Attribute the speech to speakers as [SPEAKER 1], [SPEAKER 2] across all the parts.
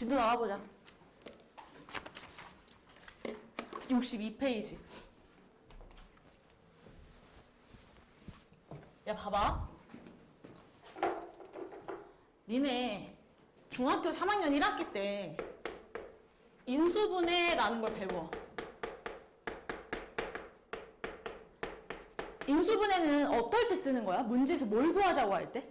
[SPEAKER 1] 진도 나와보자. 62페이지. 야, 봐봐. 니네 중학교 3학년 1학기 때 인수분해라는 걸 배워. 인수분해는 어떨 때 쓰는 거야? 문제에서 뭘 구하자고 할 때?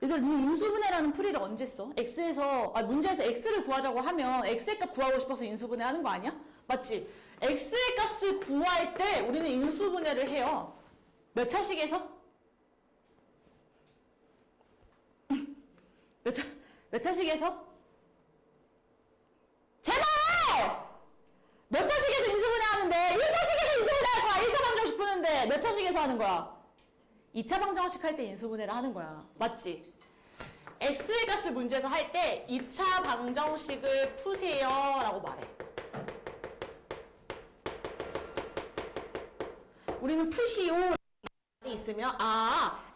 [SPEAKER 1] 얘들아, 니 인수분해라는 풀이를 언제 써? 문제에서 x를 구하자고 하면 x의 값 구하고 싶어서 인수분해 하는 거 아니야? 맞지? x의 값을 구할 때 우리는 인수분해를 해요. 몇 차식에서? 몇 차식에서? 제발! 몇 차식에서 인수분해 하는데? 1차식에서 인수분해 할 거야. 1차 방정식 푸는데 몇 차식에서 하는 거야? 2차 방정식 할 때 인수분해를 하는 거야. 맞지? x의 값을 문제에서 할 때 2차 방정식을 푸세요 라고 말해. 우리는 푸시오 있으면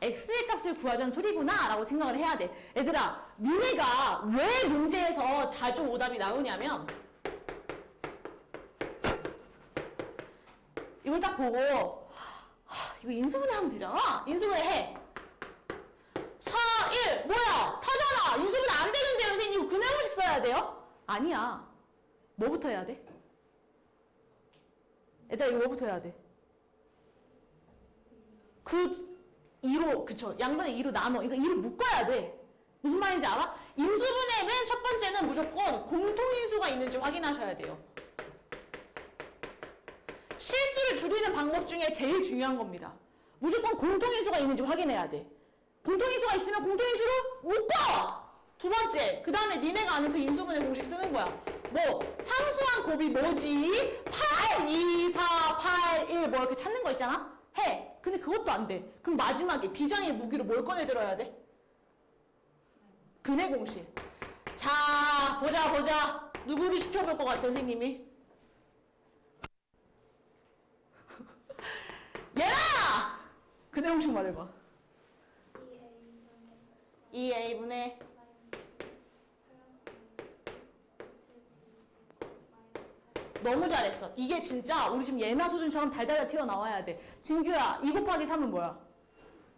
[SPEAKER 1] x의 값을 구하자는 소리구나 라고 생각을 해야 돼. 얘들아, 니네가 왜 문제에서 자주 오답이 나오냐면 이걸 딱 보고 이거 인수분해 하면 되잖아. 인수분해 해. 4, 1 뭐야? 4잖아. 인수분해 안 되는데 선생님 근해공식 써야 돼요? 아니야. 뭐부터 해야 돼? 얘들아, 이거 뭐부터 해야 돼? 2로, 그쵸. 양변에 2로 나눠. 이거 2로 묶어야 돼. 무슨 말인지 알아? 인수분해 맨 첫 번째는 무조건 공통인수가 있는지 확인하셔야 돼요. 실수를 줄이는 방법 중에 제일 중요한 겁니다. 무조건 공통인수가 있는지 확인해야 돼. 공통인수가 있으면 공통인수로 묶어! 두 번째, 그 다음에 니네가 아는 그 인수분해 공식 쓰는 거야. 뭐 상수한 곱이 뭐지? 8, 2, 4, 8, 1 뭐 이렇게 찾는 거 있잖아? 해. 근데 그것도 안 돼. 그럼 마지막에 비장의 무기로 뭘 꺼내들어야 돼? 근해 공식. 자, 보자. 누구를 시켜볼 것 같아, 선생님이? 얘라! 근해 공식 말해봐. 2a분의 너무 잘했어. 이게 진짜 우리 지금 예나 수준처럼 달달달 튀어나와야 돼. 진규야, 2 곱하기 3은 뭐야?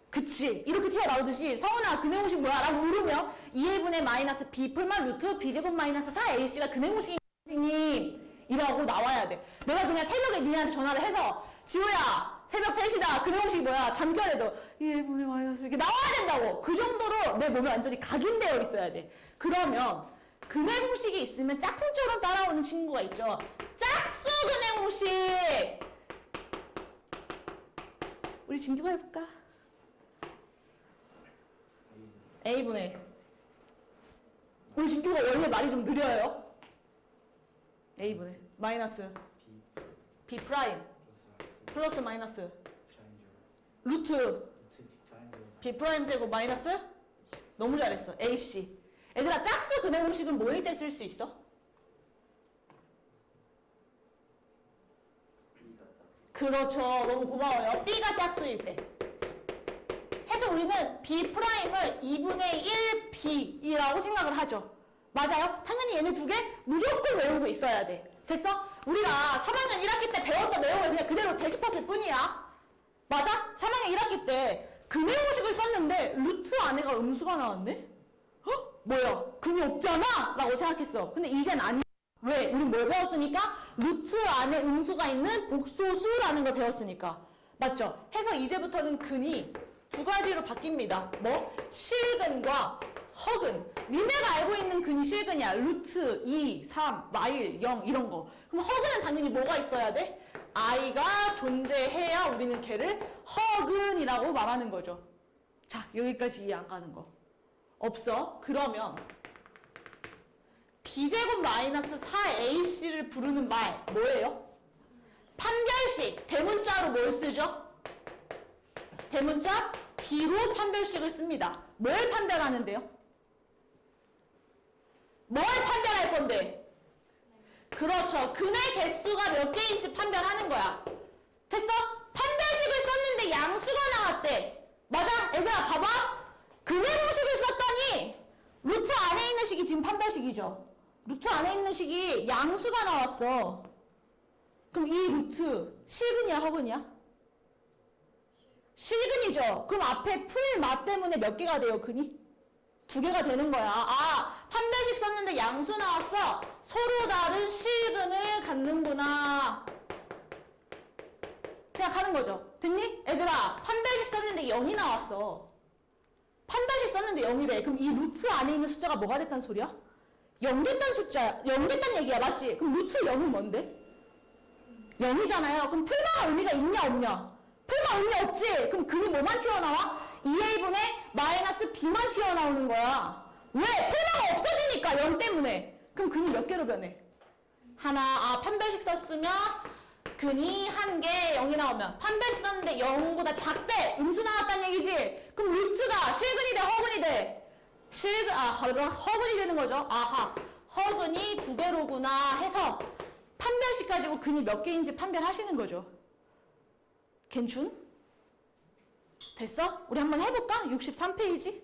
[SPEAKER 1] 그치. 이렇게 튀어나오듯이 성은아, 근해공식 뭐야? 라고 물으면 2a분의 마이너스 b 풀만 루트 b제곱 마이너스 4ac가 근해공식이 선생님 이라고 나와야 돼. 내가 그냥 새벽에 니네한테 전화를 해서 지호야, 새벽 3시다. 근해공식이 뭐야? 잠결에도 2a분의 마이너스 이렇게 나와야 된다고. 그 정도로 내 몸에 완전히 각인되어 있어야 돼. 그러면 근해공식이 있으면 짝퉁처럼 따라오는 친구가 있죠. 짝수 근해공식. 우리 진규가 해볼까? A분의 우리 진규가 원래 말이 좀 느려요. A분의 마이너스 B 프라임 플러스 마이너스 루트 B 프라임 제곱 마이너스 너무 잘했어. AC. 얘들아, 짝수 근해공식은 뭐일 때 쓸 수 있어? 그렇죠. 너무 고마워요. B가 짝수일 때. 해서 우리는 B 프라임을 2분의 1 B이라고 생각을 하죠. 맞아요? 당연히 얘네 두 개 무조건 외우고 있어야 돼. 됐어? 우리가 3학년 1학기 때 배웠던 내용을 그냥 그대로 되짚었을 뿐이야. 맞아? 3학년 1학기 때 근해공식을 썼는데 루트 안에가 음수가 나왔네? 뭐야? 근이 없잖아? 라고 생각했어. 근데 이젠 아니야. 왜? 우린 뭘 배웠으니까? 루트 안에 음수가 있는 복소수라는 걸 배웠으니까. 맞죠? 해서 이제부터는 근이 두 가지로 바뀝니다. 뭐? 실근과 허근. 니네가 알고 있는 근이 실근이야. 루트 2, 3, 마일, 0 이런 거. 그럼 허근은 당연히 뭐가 있어야 돼? i가 존재해야 우리는 걔를 허근이라고 말하는 거죠. 자, 여기까지 이해 안 가는 거. 없어? 그러면 b제곱 마이너스 4ac를 부르는 말 뭐예요? 판별식. 대문자로 뭘 쓰죠? 대문자 D로 판별식을 씁니다. 뭘 판별하는데요? 뭘 판별할 건데? 그렇죠. 근의 개수가 몇 개인지 판별하는 거야. 됐어? 판별식을 썼는데 양수가 나왔대. 맞아? 얘들아 봐봐. 근해공식을 썼더니 루트 안에 있는 식이 지금 판별식이죠. 루트 안에 있는 식이 양수가 나왔어. 그럼 이 루트 실근이야 허근이야? 실근이죠. 그럼 앞에 풀마 때문에 몇 개가 돼요 근이? 2개가 되는 거야. 아, 판별식 썼는데 양수 나왔어. 서로 다른 실근을 갖는구나 생각하는 거죠. 됐니? 얘들아, 판별식 썼는데 0이 나왔어. 판별식 썼는데 0이래. 그럼 이 루트 안에 있는 숫자가 뭐가 됐다는 소리야? 0 됐다는 숫자야. 0 됐다는 얘기야. 맞지? 그럼 루트 0은 뭔데? 0이잖아요. 그럼 풀마가 의미가 있냐 없냐? 풀마 의미 없지? 그럼 근이 뭐만 튀어나와? 2a분의 마이너스 b만 튀어나오는 거야. 왜? 풀마가 없어지니까 0 때문에. 그럼 근이 몇 개로 변해? 하나. 아, 판별식 썼으면 근이 1개 0이 나오면 판별식 썼는데 0보다 작대. 음수 나왔다는 얘기지. 그럼 루트가 실근이 돼 허근이 돼? 허근이 되는 거죠. 아하, 허근이 2개로구나 해서 판별식 가지고 근이 몇 개인지 판별하시는 거죠. 괜춘? 됐어? 우리 한번 해볼까? 63페이지.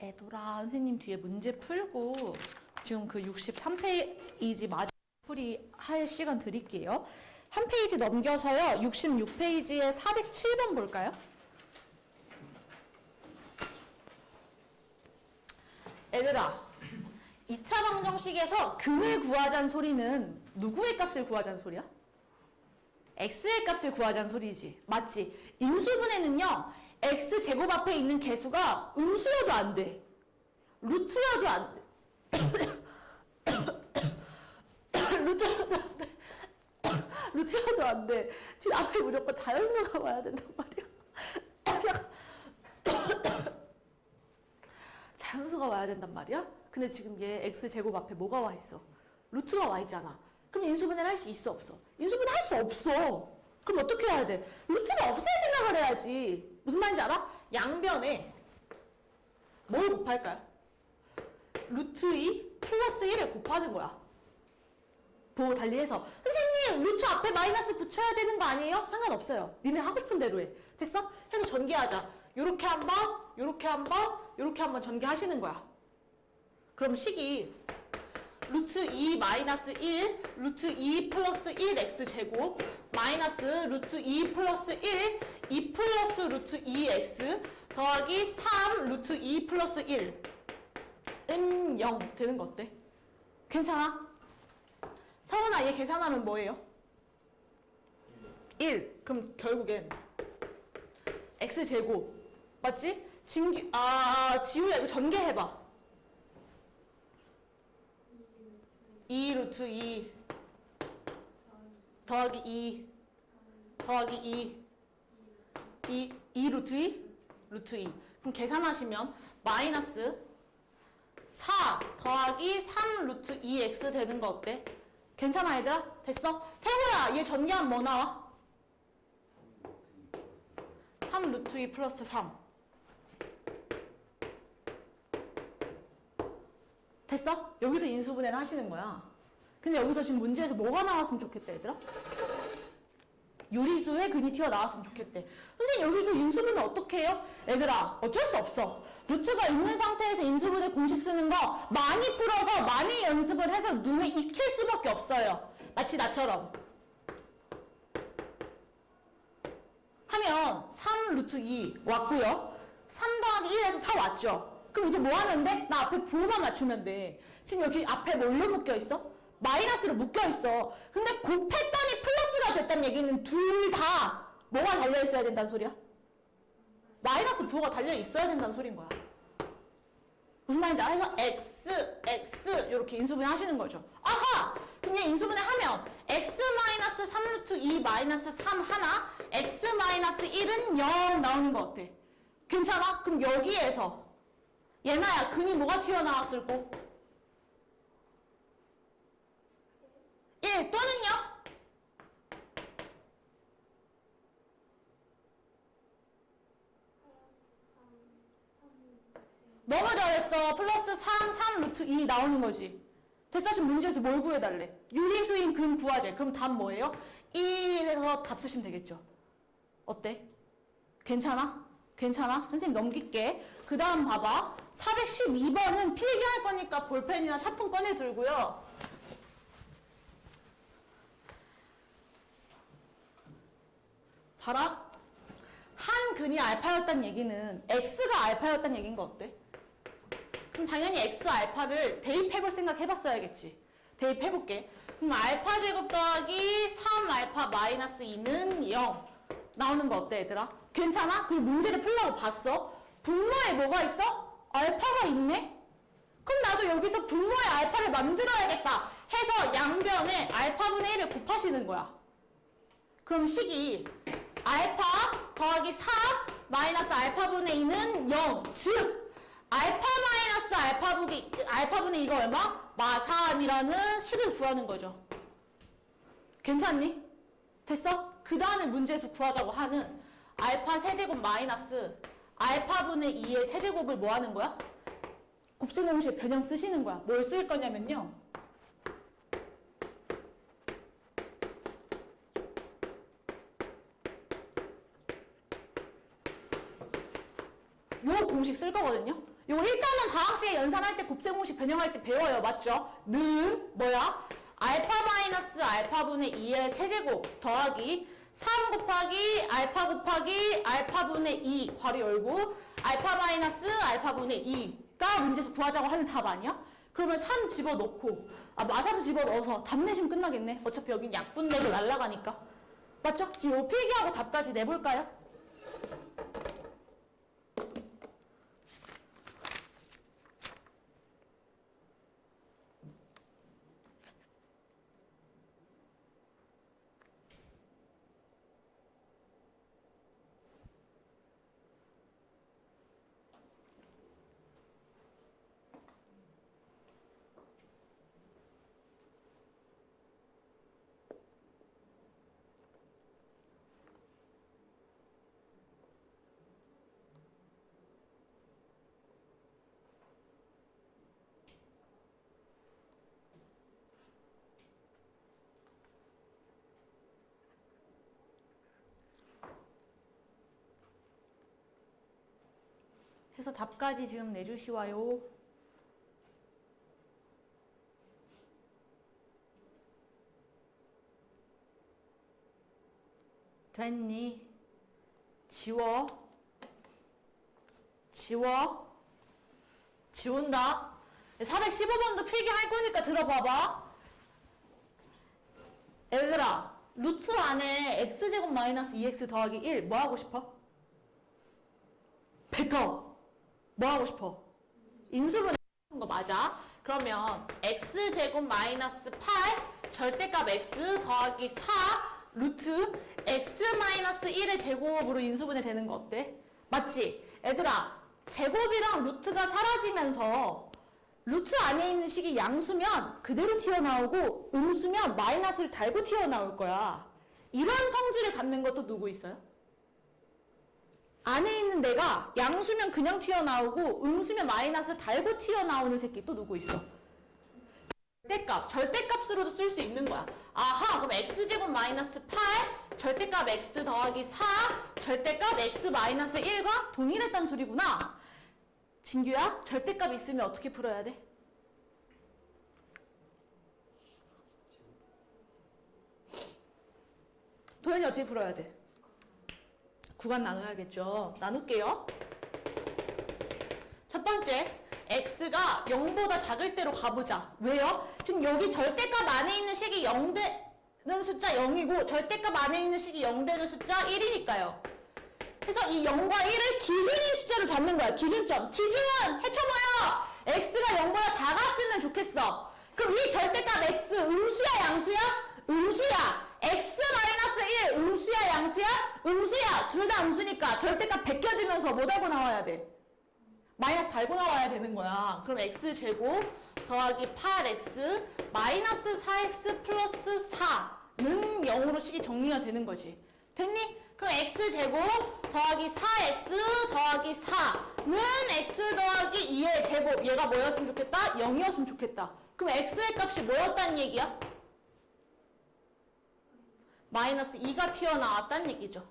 [SPEAKER 1] 애돌아, 선생님 뒤에 문제 풀고 지금 그 63페이지 마저 풀이 할 시간 드릴게요. 한 페이지 넘겨서요. 66페이지에 407번 볼까요? 애들아, 2차 방정식에서 근을 구하자는 소리는 누구의 값을 구하자는 소리야? x의 값을 구하자는 소리지. 맞지? 인수분해는요. x제곱 앞에 있는 개수가 음수여도 안 돼. 루트여도 안 돼. 루트여도 안 돼. 뒤 앞에 무조건 자연수가 와야 된단 말이야. 자연수가 와야 된단 말이야? 근데 지금 얘 x제곱 앞에 뭐가 와 있어? 루트가 와 있잖아. 그럼 인수분해를 할 수 있어 없어? 인수분해 할 수 없어. 그럼 어떻게 해야 돼? 루트를 없앨 생각을 해야지. 무슨 말인지 알아? 양변에 뭘 곱할까요? 루트 2 플러스 1을 곱하는 거야. 도 달리해서 선생님 루트 앞에 마이너스 붙여야 되는 거 아니에요? 상관없어요. 니네 하고 싶은 대로 해. 됐어? 해서 전개하자. 요렇게 한 번, 요렇게 한 번, 요렇게 한 번 전개하시는 거야. 그럼 식이 루트 2 마이너스 1, 루트 2 플러스 1 x제곱 마이너스 루트 2 플러스 1, 2 플러스 루트 2x 더하기 3 루트 2 플러스 1 0 되는 거 어때? 괜찮아? 서원아, 얘 계산하면 뭐예요? 1. 그럼 결국엔 x제곱 맞지? 지우야 이거 전개해봐. 2 루트 2 더하기 2 더하기 2 루트 2 루트 2 그럼 계산하시면 마이너스 4 더하기 3 루트 2x 되는 거 어때? 괜찮아 얘들아? 됐어? 태호야 얘 전개하면 뭐 나와? 3 루트 2 플러스 3 됐어? 여기서 인수분해를 하시는 거야. 근데 여기서 지금 문제에서 뭐가 나왔으면 좋겠다 얘들아? 유리수의 근이 튀어나왔으면 좋겠대. 선생님 여기서 인수분해 어떻게 해요? 얘들아 어쩔 수 없어. 루트가 있는 상태에서 인수분해 공식 쓰는 거 많이 풀어서 많이 연습을 해서 눈에 익힐 수밖에 없어요. 마치 나처럼. 하면 3 루트 2 왔고요. 3 더하기 1에서 4 왔죠. 그럼 이제 뭐 하면 돼? 나 앞에 부호만 맞추면 돼. 지금 여기 앞에 뭘로 묶여 있어? 마이너스로 묶여 있어. 근데 곱했더니 플러스가 됐다는 얘기는 둘 다 뭐가 달려 있어야 된다는 소리야? 마이너스 부호가 달려 있어야 된다는 소린 거야. 무슨 말인지 알아서 x, x 이렇게 인수분해 하시는 거죠. 아하! 그럼 얘 인수분해 하면 x-3 루트 2 마이너스 3 하나, x-1은 0 나오는 거 어때? 괜찮아? 그럼 여기에서 얘나야 근이 뭐가 튀어나왔을 거? 1 또는요? 너무 잘했어. 플러스 3 루트 2 나오는 거지. 됐어? 지금 문제에서 뭘 구해달래? 유리수인 근 구하재. 그럼 답 뭐예요? 1에서 답 쓰시면 되겠죠. 어때? 괜찮아? 괜찮아? 선생님 넘길게. 그 다음 봐봐. 412번은 필기할 거니까 볼펜이나 샤픈 꺼내 들고요. 봐라. 한 근이 알파였단 얘기는 x가 알파였단 얘기인 거 어때? 그럼 당연히 x 알파를 대입해볼 생각 해봤어야겠지. 대입해볼게. 그럼 알파 제곱 더하기 3 알파 마이너스 2는 0 나오는 거 어때 얘들아? 괜찮아? 그리고 문제를 풀려고 봤어? 분모에 뭐가 있어? 알파가 있네? 그럼 나도 여기서 분모의 알파를 만들어야겠다 해서 양변에 알파분의 1을 곱하시는 거야. 그럼 식이 알파 더하기 4 마이너스 알파분의 2는 0. 즉 알파 마이너스 알파분의 2가 얼마? 마3이라는 식을 구하는 거죠. 괜찮니? 됐어? 그 다음에 문제에서 구하자고 하는 알파 세제곱 마이너스 알파분의 2의 세제곱을 뭐 하는 거야? 곱셈공식의 변형 쓰시는 거야. 뭘 쓸 거냐면요. 요 공식 쓸 거거든요. 요거 일단은 다항식에 연산할 때 곱셈공식 변형할 때 배워요. 맞죠? 는 뭐야? 알파 마이너스 알파분의 2의 세제곱 더하기 3 곱하기 알파 곱하기 알파분의 2 괄호 열고 알파 마이너스 알파분의 2가 문제에서 구하자고 하는 답 아니야? 그러면 3 집어넣고 마3 집어넣어서 답 내시면 끝나겠네. 어차피 여긴 약분되고 날라가니까. 맞죠? 지금 요 필기하고 답까지 내볼까요? 해서 답까지 지금 내주시와요. 됐니? 지워. 지운다. 415번도 필기할 거니까 들어봐봐. 얘들아, 루트 안에 x제곱 마이너스 2x 더하기 1 뭐 하고 싶어? 벡터. 뭐 하고 싶어? 인수분해 하는 거 맞아? 그러면 x제곱 마이너스 8 절대값 x 더하기 4 루트 x 마이너스 1의 제곱으로 인수분해 되는 거 어때? 맞지? 얘들아, 제곱이랑 루트가 사라지면서 루트 안에 있는 식이 양수면 그대로 튀어나오고 음수면 마이너스를 달고 튀어나올 거야. 이런 성질을 갖는 것도 누구 있어요? 안에 있는 데가 양수면 그냥 튀어나오고 음수면 마이너스 달고 튀어나오는 새끼 또 누구 있어? 절대값으로도 쓸 수 있는 거야. 아하, 그럼 x제곱 마이너스 8 절대값 x 더하기 4 절대값 x 마이너스 1과 동일했단 소리구나. 진규야, 절대값 있으면 어떻게 풀어야 돼? 도현이 어떻게 풀어야 돼? 구간 나눠야겠죠. 나눌게요. 첫 번째, x가 0보다 작을 때로 가보자. 왜요? 지금 여기 절대값 안에 있는 식이 0 되는 숫자 0이고 절대값 안에 있는 식이 0 되는 숫자 1이니까요. 그래서 이 0과 1을 기준인 숫자로 잡는 거야. 기준점. 기준은 해쳐봐요. x가 0보다 작았으면 좋겠어. 그럼 이 절대값 x 음수야 양수야? 음수야. x-1 음수야 양수야? 음수야. 둘 다 음수니까 절대값 베껴주면서 뭐 달고 나와야 돼? 마이너스 달고 나와야 되는 거야. 그럼 x제곱 더하기 8x 마이너스 4x 플러스 4는 0으로 식이 정리가 되는 거지. 됐니? 그럼 x제곱 더하기 4x 더하기 4는 x 더하기 2의 제곱. 얘가 뭐였으면 좋겠다? 0이었으면 좋겠다. 그럼 x의 값이 뭐였다는 얘기야? 마이너스 2가 튀어나왔다는 얘기죠.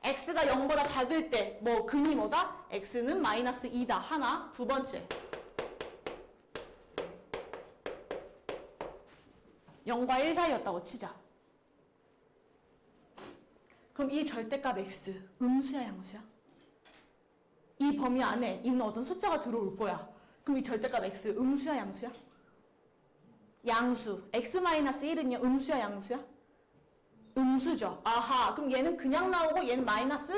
[SPEAKER 1] x가 0보다 작을 때 뭐 근이 뭐다? x는 마이너스 2다. 하나. 두 번째. 0과 1 사이였다고 치자. 그럼 이 절대값 x 음수야 양수야? 이 범위 안에 있는 어떤 숫자가 들어올 거야. 그럼 이 절대값 x 음수야 양수야? 양수. x-1은요 음수야 양수야? 음수죠. 아하. 그럼 얘는 그냥 나오고 얘는 마이너스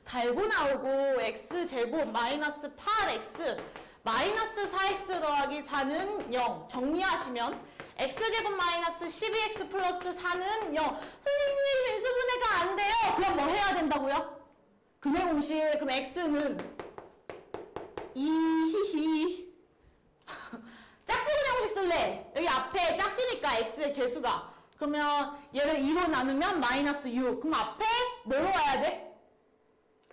[SPEAKER 1] 달고 나오고 x제곱 마이너스 8x 마이너스 4x 더하기 4는 0. 정리하시면 x제곱 마이너스 12x 플러스 4는 0. 선생님 인수분해가 안 돼요. 그럼 뭐 해야 된다고요? 근해 공식. 그럼 x는 2히히 짝수 근해 공식 쓸래. 여기 앞에 짝수니까 x의 개수가. 그러면 얘를 2로 나누면 마이너스 6. 그럼 앞에 뭐로 와야 돼?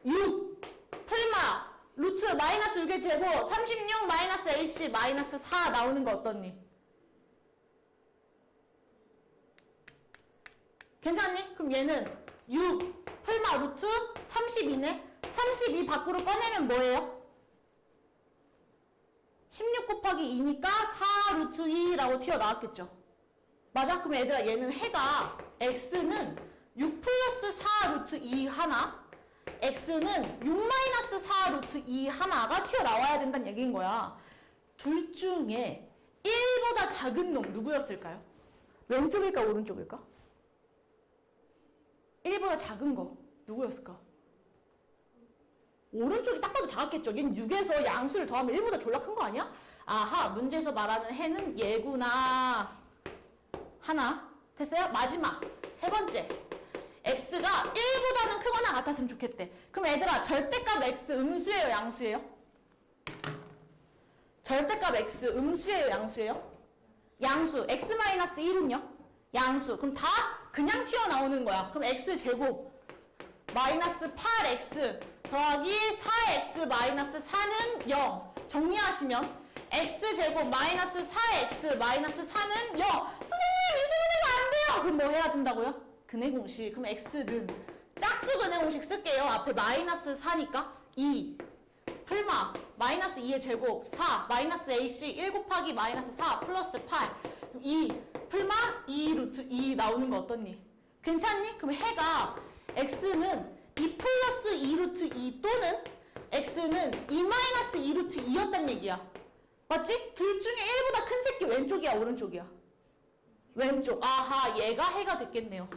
[SPEAKER 1] 6 플마 루트 마이너스 6의 제곱 36 마이너스 ac 마이너스 4 나오는 거 어떻니? 괜찮니? 그럼 얘는 6 플마 루트 32네. 32 밖으로 꺼내면 뭐예요? 16 곱하기 2니까 4 루트 2라고 튀어나왔겠죠. 맞아? 그럼 얘들아 얘는 해가 x는 6 플러스 4 루트 2 하나 x는 6 마이너스 4 루트 2 하나가 튀어나와야 된다는 얘기인 거야. 둘 중에 1보다 작은 놈 누구였을까요? 왼쪽일까 오른쪽일까? 1보다 작은 거 누구였을까? 오른쪽이 딱 봐도 작았겠죠. 얘는 6에서 양수를 더하면 1보다 졸라 큰 거 아니야? 아하, 문제에서 말하는 해는 얘구나. 하나. 됐어요? 마지막. 세 번째. x가 1보다는 크거나 같았으면 좋겠대. 그럼 얘들아, 절대값 x 음수예요, 양수예요? 절대값 x 음수예요, 양수예요? 양수. x-1은요? 양수. 그럼 다 그냥 튀어나오는 거야. 그럼 x제곱 마이너스 8x 더하기 4x 마이너스 4는 0. 정리하시면 x제곱 마이너스 4x 마이너스 4는 0. 선생님, 인수분해가 안 돼요. 그럼 뭐 해야 된다고요? 근해 공식. 그럼 x는 짝수 근해 공식 쓸게요. 앞에 마이너스 4니까 2 풀마 마이너스 2의 제곱 4 마이너스 ac 1 곱하기 마이너스 4 플러스 8 2 풀마 2 루트 2 나오는 거 어떻니? 괜찮니? 그럼 해가 x는 2 플러스 2 루트 2 또는 x는 2 마이너스 2 루트 2였단 얘기야. 맞지? 둘 중에 1보다 큰 새끼 왼쪽이야 오른쪽이야? 왼쪽. 아하, 얘가 해가 됐겠네요.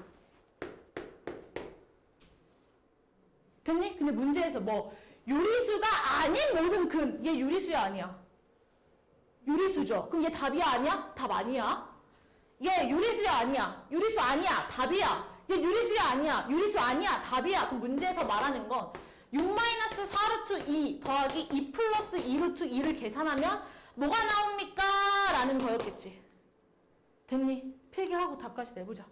[SPEAKER 1] 됐니? 근데 문제에서 뭐 유리수가 아닌 모든 근. 얘 유리수야 아니야? 유리수죠. 그럼 얘 답이야 아니야? 답 아니야. 얘 유리수야 아니야? 유리수 아니야. 답이야. 얘 유리수야 아니야? 유리수 아니야. 답이야. 그럼 문제에서 말하는 건 6-4루트 2 더하기 2 플러스 2루트 2를 계산하면 뭐가 나옵니까? 라는 거였겠지. 됐니? 필기하고 답까지 내보자.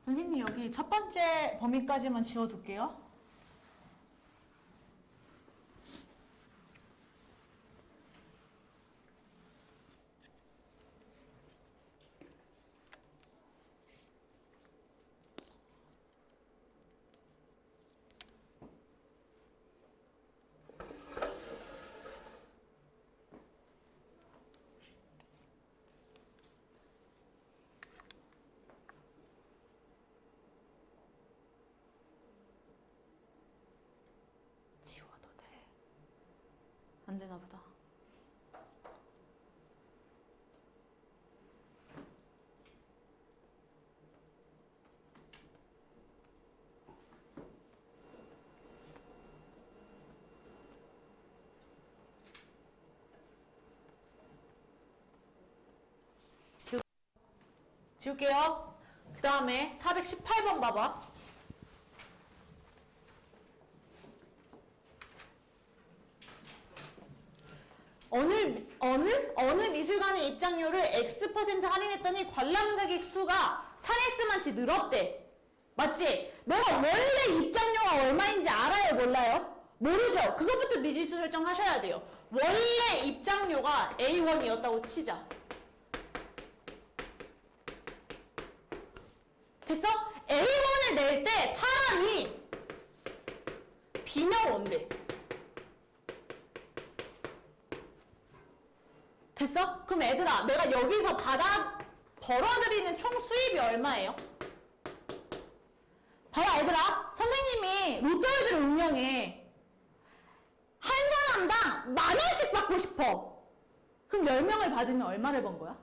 [SPEAKER 1] 선생님 여기 첫 번째 범위까지만 지워둘게요. 안 되나 보다. 지울게요. 그 다음에 418번 봐봐. 어느 미술관의 입장료를 X% 할인했더니 관람객 수가 3X만치 늘었대. 맞지? 내가 원래 입장료가 얼마인지 알아요? 몰라요? 모르죠? 그것부터 미지수 설정하셔야 돼요. 원래 입장료가 A1이었다고 치자. 됐어? A1을 낼 때 사람이 B명 온대. 됐어? 그럼 애들아, 내가 여기서 벌어들이는 총 수입이 얼마예요? 봐봐 애들아, 선생님이 롯데월드를 운영해. 한 사람당 10,000원씩 받고 싶어. 그럼 10명을 받으면 얼마를 번 거야?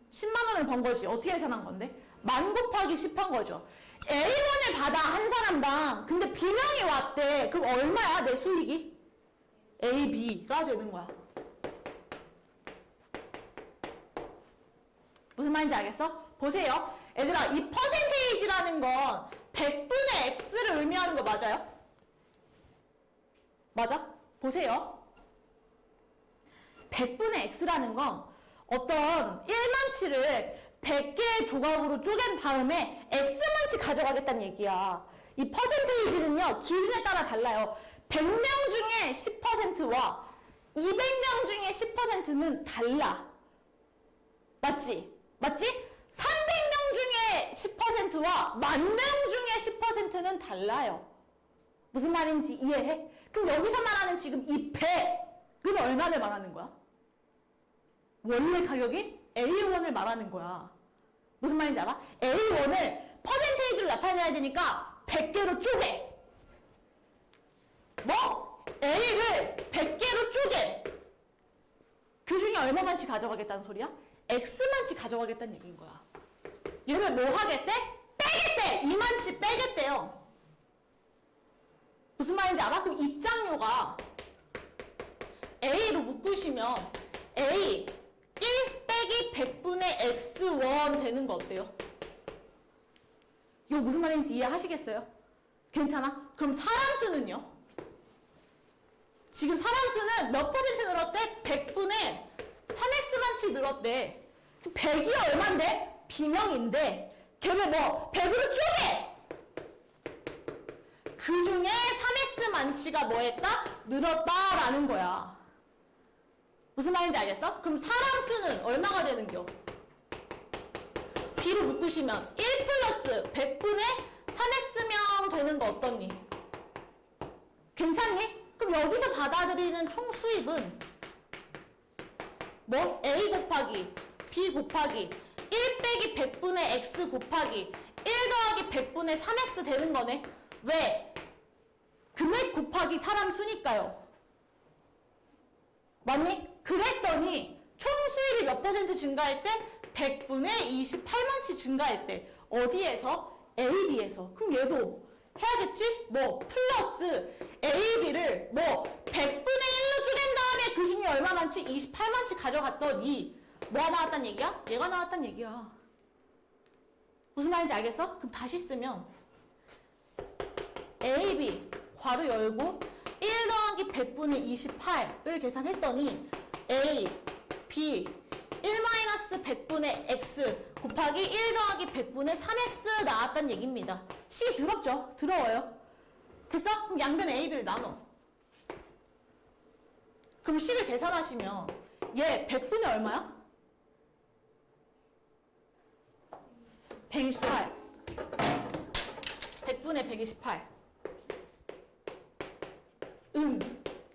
[SPEAKER 1] 10만 원을 번 거지. 어떻게 계산한 건데? 10,000 곱하기 10 한 거죠. A1을 받아 한 사람당. 근데 B명이 왔대. 그럼 얼마야 내 수익이? A, B가 되는 거야. 무슨 말인지 알겠어? 보세요. 얘들아, 이 퍼센테이지라는 건 100분의 X를 의미하는 거 맞아요? 맞아? 보세요. 100분의 X라는 건 어떤 1만치를 100개의 조각으로 쪼갠 다음에 X만치 가져가겠다는 얘기야. 이 퍼센테이지는요, 기준에 따라 달라요. 100명 중에 10%와 200명 중에 10%는 달라. 맞지? 맞지? 300명 중에 10%와 10,000명 중에 10%는 달라요. 무슨 말인지 이해해? 그럼 여기서 말하는 지금 이 100은 얼마를 말하는 거야? 원래 가격인 A1을 말하는 거야. 무슨 말인지 알아? A1을 퍼센테이지로 나타내야 되니까 100개로 쪼개. 뭐? A를 100개로 쪼개. 그 중에 얼마만치 가져가겠다는 소리야? X만치 가져가겠다는 얘기인 거야. 얘를 뭐 하겠대? 빼겠대! 2만치 빼겠대요. 무슨 말인지 알아? 그럼 입장료가 A로 묶으시면 A 1 빼기 100분의 X1 되는 거 어때요? 이거 무슨 말인지 이해하시겠어요? 괜찮아? 그럼 사람 수는요? 지금 사람 수는 몇 퍼센트 늘었대? 100분의 3X만치 늘었대. 100이 얼만데? B명인데 걔를 뭐 100으로 쪼개! 그 중에 3X만치가 뭐 했다? 늘었다라는 거야. 무슨 말인지 알겠어? 그럼 사람 수는 얼마가 되는겨? B로 묶으시면 1 플러스 100분의 3X명 되는 거 어떻니? 괜찮니? 그럼 여기서 받아들이는 총 수입은 뭐? A 곱하기 B 곱하기 1 빼기 100분의 X 곱하기 1 더하기 100분의 3X 되는 거네. 왜? 금액 곱하기 사람 수니까요. 맞니? 그랬더니 총 수입이 몇 퍼센트 증가했대? 100분의 28만치 증가했대. 어디에서? AB에서. 그럼 얘도 해야겠지? 뭐 플러스 AB를 뭐 100분의 1로 쪼갠 다음에 그 중에 얼마 많지? 28만치 가져갔더니 뭐가 나왔단 얘기야? 얘가 나왔단 얘기야. 무슨 말인지 알겠어? 그럼 다시 쓰면 AB 괄호 열고 1 더하기 100분의 28을 계산했더니 A, B 1 100분의 x 곱하기 1 더하기 100분의 3x 나왔다는 얘기입니다. 식이 더럽죠? 더러워요. 됐어? 그럼 양변 A, B를 나눠. 그럼 식을 계산하시면 얘 100분의 얼마야? 128. 100분의 128.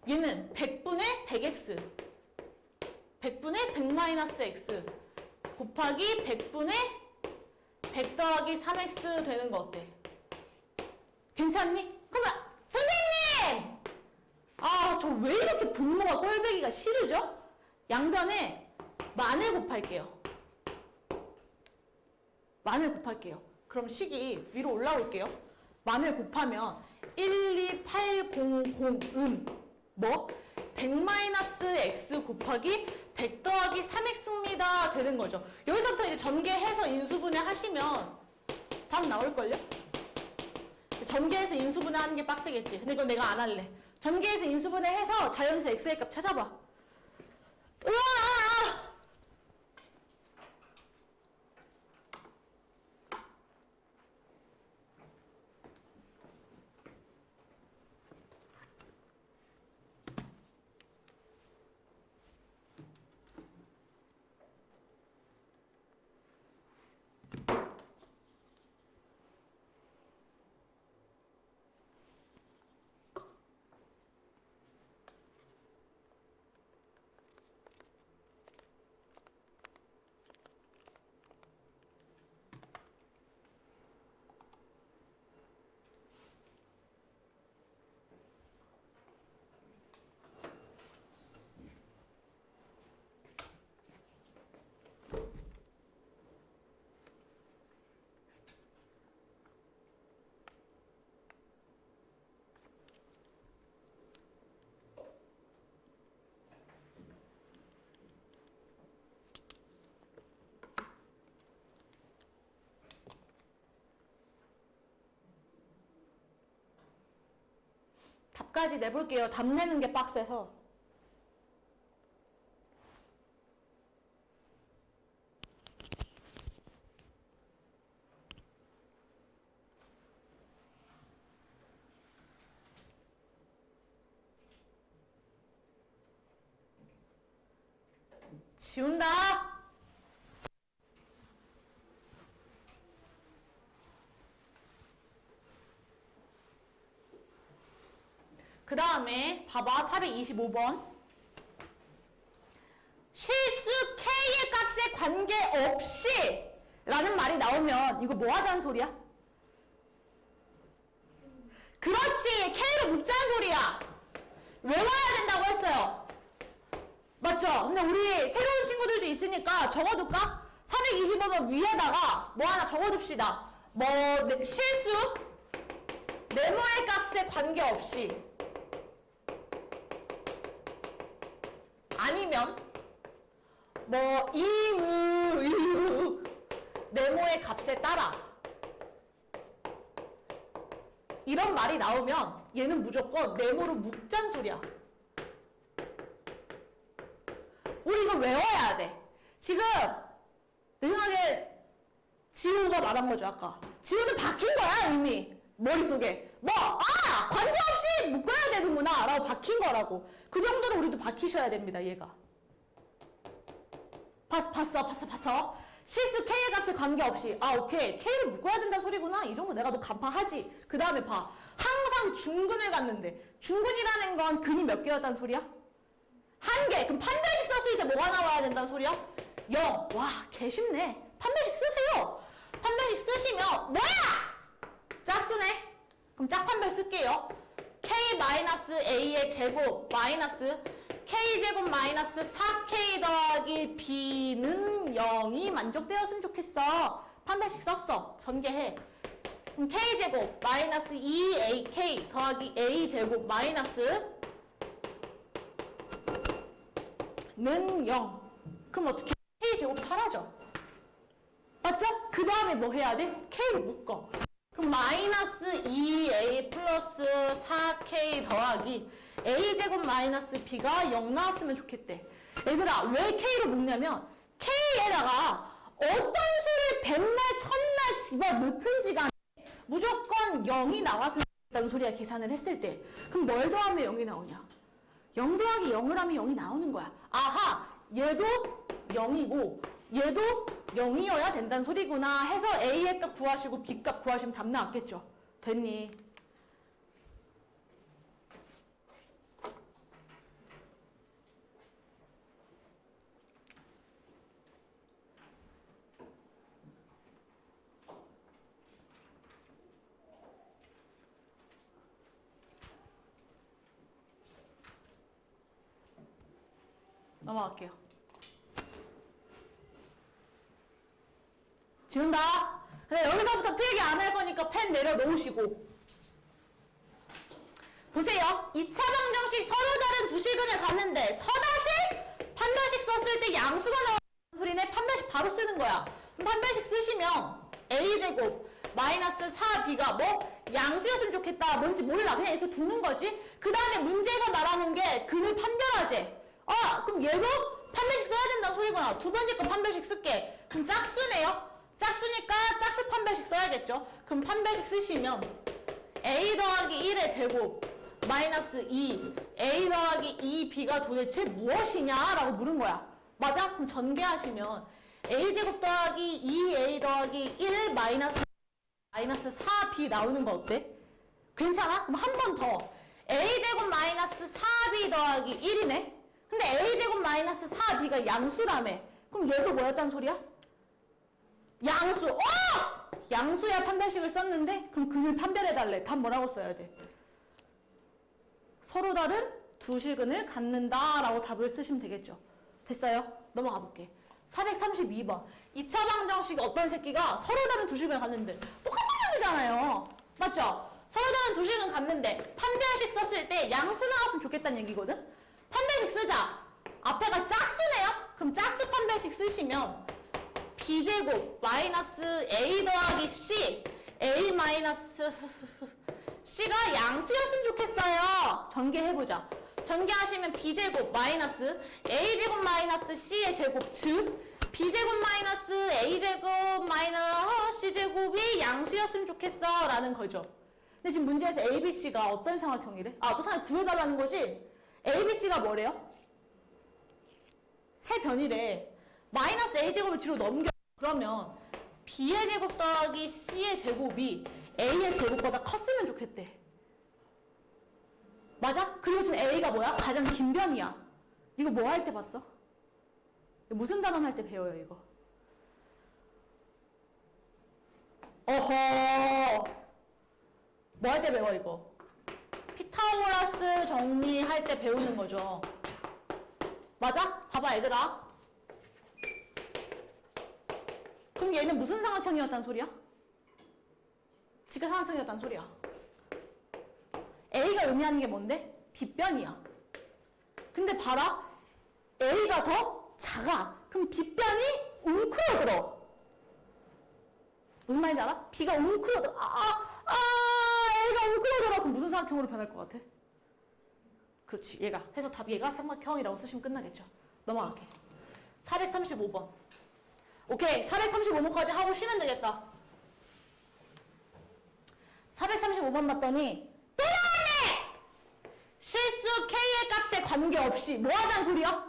[SPEAKER 1] 얘는 100분의 100x. 100분의 100-x 곱하기 100분의 100 더하기 3x 되는 거 어때? 괜찮니? 그러면 선생님! 아, 저 왜 이렇게 분모가 꼴배기가 싫으죠? 양변에 만을 곱할게요. 만을 곱할게요. 그럼 식이 위로 올라올게요. 만을 곱하면 12800 뭐? 100-x 곱하기 100 더하기 3x입니다. 되는 거죠. 여기서부터 이제 전개해서 인수분해 하시면 답 나올걸요? 전개해서 인수분해 하는 게 빡세겠지. 근데 이건 내가 안 할래. 전개해서 인수분해 해서 자연수 x의 값 찾아봐. 우와! 답까지 내볼게요. 답 내는 게 빡세서. 지운다. 그 다음에 봐봐. 425번. 실수 K의 값에 관계없이 라는 말이 나오면 이거 뭐 하자는 소리야? 그렇지. K를 묶자는 소리야. 외워야 된다고 했어요. 맞죠? 근데 우리 새로운 친구들도 있으니까 적어둘까? 425번 위에다가 뭐 하나 적어둡시다. 뭐 실수 네모의 값에 관계없이 아니면 뭐 이유 네모의 값에 따라 이런 말이 나오면 얘는 무조건 네모로 묶자는 소리야. 우리 이거 외워야 돼. 지금 내 생각에 지우가 말한 거죠. 아까 지우는 박힌 거야 이미 머릿속에. 관계없이 묶어야 되는구나 라고 박힌 거라고. 그 정도로 우리도 박히셔야 됩니다. 얘가 봤어. 실수 K의 값에 관계없이 오케이 K를 묶어야 된다는 소리구나. 이 정도 내가 더 간파하지. 그 다음에 봐. 항상 중근을 갖는데 중근이라는 건 근이 몇 개였다는 소리야? 1개. 그럼 판별식 썼을 때 뭐가 나와야 된다는 소리야? 0. 와, 개쉽네. 판별식 쓰세요. 판별식 쓰시면 뭐야? 짝수네. 그럼 짝판별 쓸게요. K-A의 제곱 마이너스 K제곱 마이너스 4K 더하기 B는 0이 만족되었으면 좋겠어. 판별식 썼어. 전개해. 그럼 K제곱 마이너스 2AK 더하기 A제곱 마이너스 는 0. 그럼 어떻게? K제곱 사라져. 맞죠? 그 다음에 뭐 해야 돼? K를 묶어. 그럼 마이너스 2A 플러스 4K 더하기 A제곱 마이너스 B가 0 나왔으면 좋겠대. 얘들아, 왜 K를 묶냐면 K K에다가 어떤 수를 백날 천날 집어넣든지 간에 무조건 0이 나왔으면 좋겠다는 소리야. 계산을 했을 때. 그럼 뭘 더하면 0이 나오냐? 0 더하기 0을 하면 0이 나오는 거야. 아하, 얘도 0이고 얘도 0이어야 된다는 소리구나 해서 A의 값 구하시고 B 값 구하시면 답 나왔겠죠. 됐니? 넘어갈게요. 지운다. 근데 여기서부터 필기 안 할 거니까 펜 내려놓으시고. 보세요. 2차 방정식 서로 다른 두 식은을 갔는데 서다식, 판별식 썼을 때 양수가 나오는 소리네. 판별식 바로 쓰는 거야. 그럼 판별식 쓰시면 a제곱 마이너스 4b가 뭐 양수였으면 좋겠다. 뭔지 몰라. 그냥 이렇게 두는 거지. 그 다음에 문제에서 말하는 게 근을 판별하지. 그럼 얘도 판별식 써야 된다는 소리구나. 두 번째 거 판별식 쓸게. 그럼 짝수네요. 짝수니까 짝수 판별식 써야겠죠. 그럼 판별식 쓰시면 a 더하기 1의 제곱 마이너스 2 a 더하기 2b가 도대체 무엇이냐 라고 물은 거야. 맞아? 그럼 전개하시면 a제곱 더하기 2a 더하기 1 마이너스 4b 나오는 거 어때? 괜찮아? 그럼 한 번 더. a제곱 마이너스 4b 더하기 1이네? 근데 a제곱 마이너스 4b가 양수라며. 그럼 얘도 뭐였단 소리야? 양수. 양수야 판별식을 썼는데 그럼 근을 판별해달래. 답 뭐라고 써야 돼? 서로 다른 두 식은을 갖는다 라고 답을 쓰시면 되겠죠. 됐어요? 넘어가 볼게. 432번. 2차 방정식 어떤 새끼가 서로 다른 두 식을 갖는데 똑같은 얘기잖아요. 맞죠? 서로 다른 두 식은 갖는데 판별식 썼을 때 양수 나왔으면 좋겠다는 얘기거든? 판별식 쓰자. 앞에가 짝수네요? 그럼 짝수 판별식 쓰시면 b제곱 마이너스 a 더하기 c a 마이너스 c가 양수였으면 좋겠어요. 전개해보자. 전개하시면 b제곱 마이너스 a제곱 마이너스 c의 제곱 즉 b제곱 마이너스 a제곱 마이너스 c제곱이 양수였으면 좋겠어 라는 거죠. 근데 지금 문제에서 abc가 어떤 삼각형이래? 또 삼각 구해달라는 거지? abc가 뭐래요? 세 변이래. 마이너스 a제곱을 뒤로 넘겨. 그러면 b의 제곱 더하기 c의 제곱이 a의 제곱보다 컸으면 좋겠대. 맞아? 그리고 지금 a가 뭐야? 가장 긴 변이야. 이거 뭐 할 때 봤어? 무슨 단원 할 때 배워요 이거? 어허. 뭐 할 때 배워 이거? 피타고라스 정리할 때 배우는 거죠. 맞아? 봐봐 얘들아. 그럼 얘는 무슨 삼각형이었단 소리야? 직각삼각형이었단 소리야. A가 의미하는 게 뭔데? 빗변이야. 근데 봐라. A가 더 작아. 그럼 빗변이 웅크러들어. 무슨 말인지 알아? B가 웅크러들어. A가 웅크러들어. 그럼 무슨 삼각형으로 변할 것 같아? 그렇지. 얘가. 해서 답이 얘가 삼각형이라고 쓰시면 끝나겠죠. 넘어갈게. 435번. 오케이. 435번까지 하고 쉬면 되겠다. 435번 봤더니 또 나왔네! 실수 K의 값에 관계없이 뭐 하자는 소리야?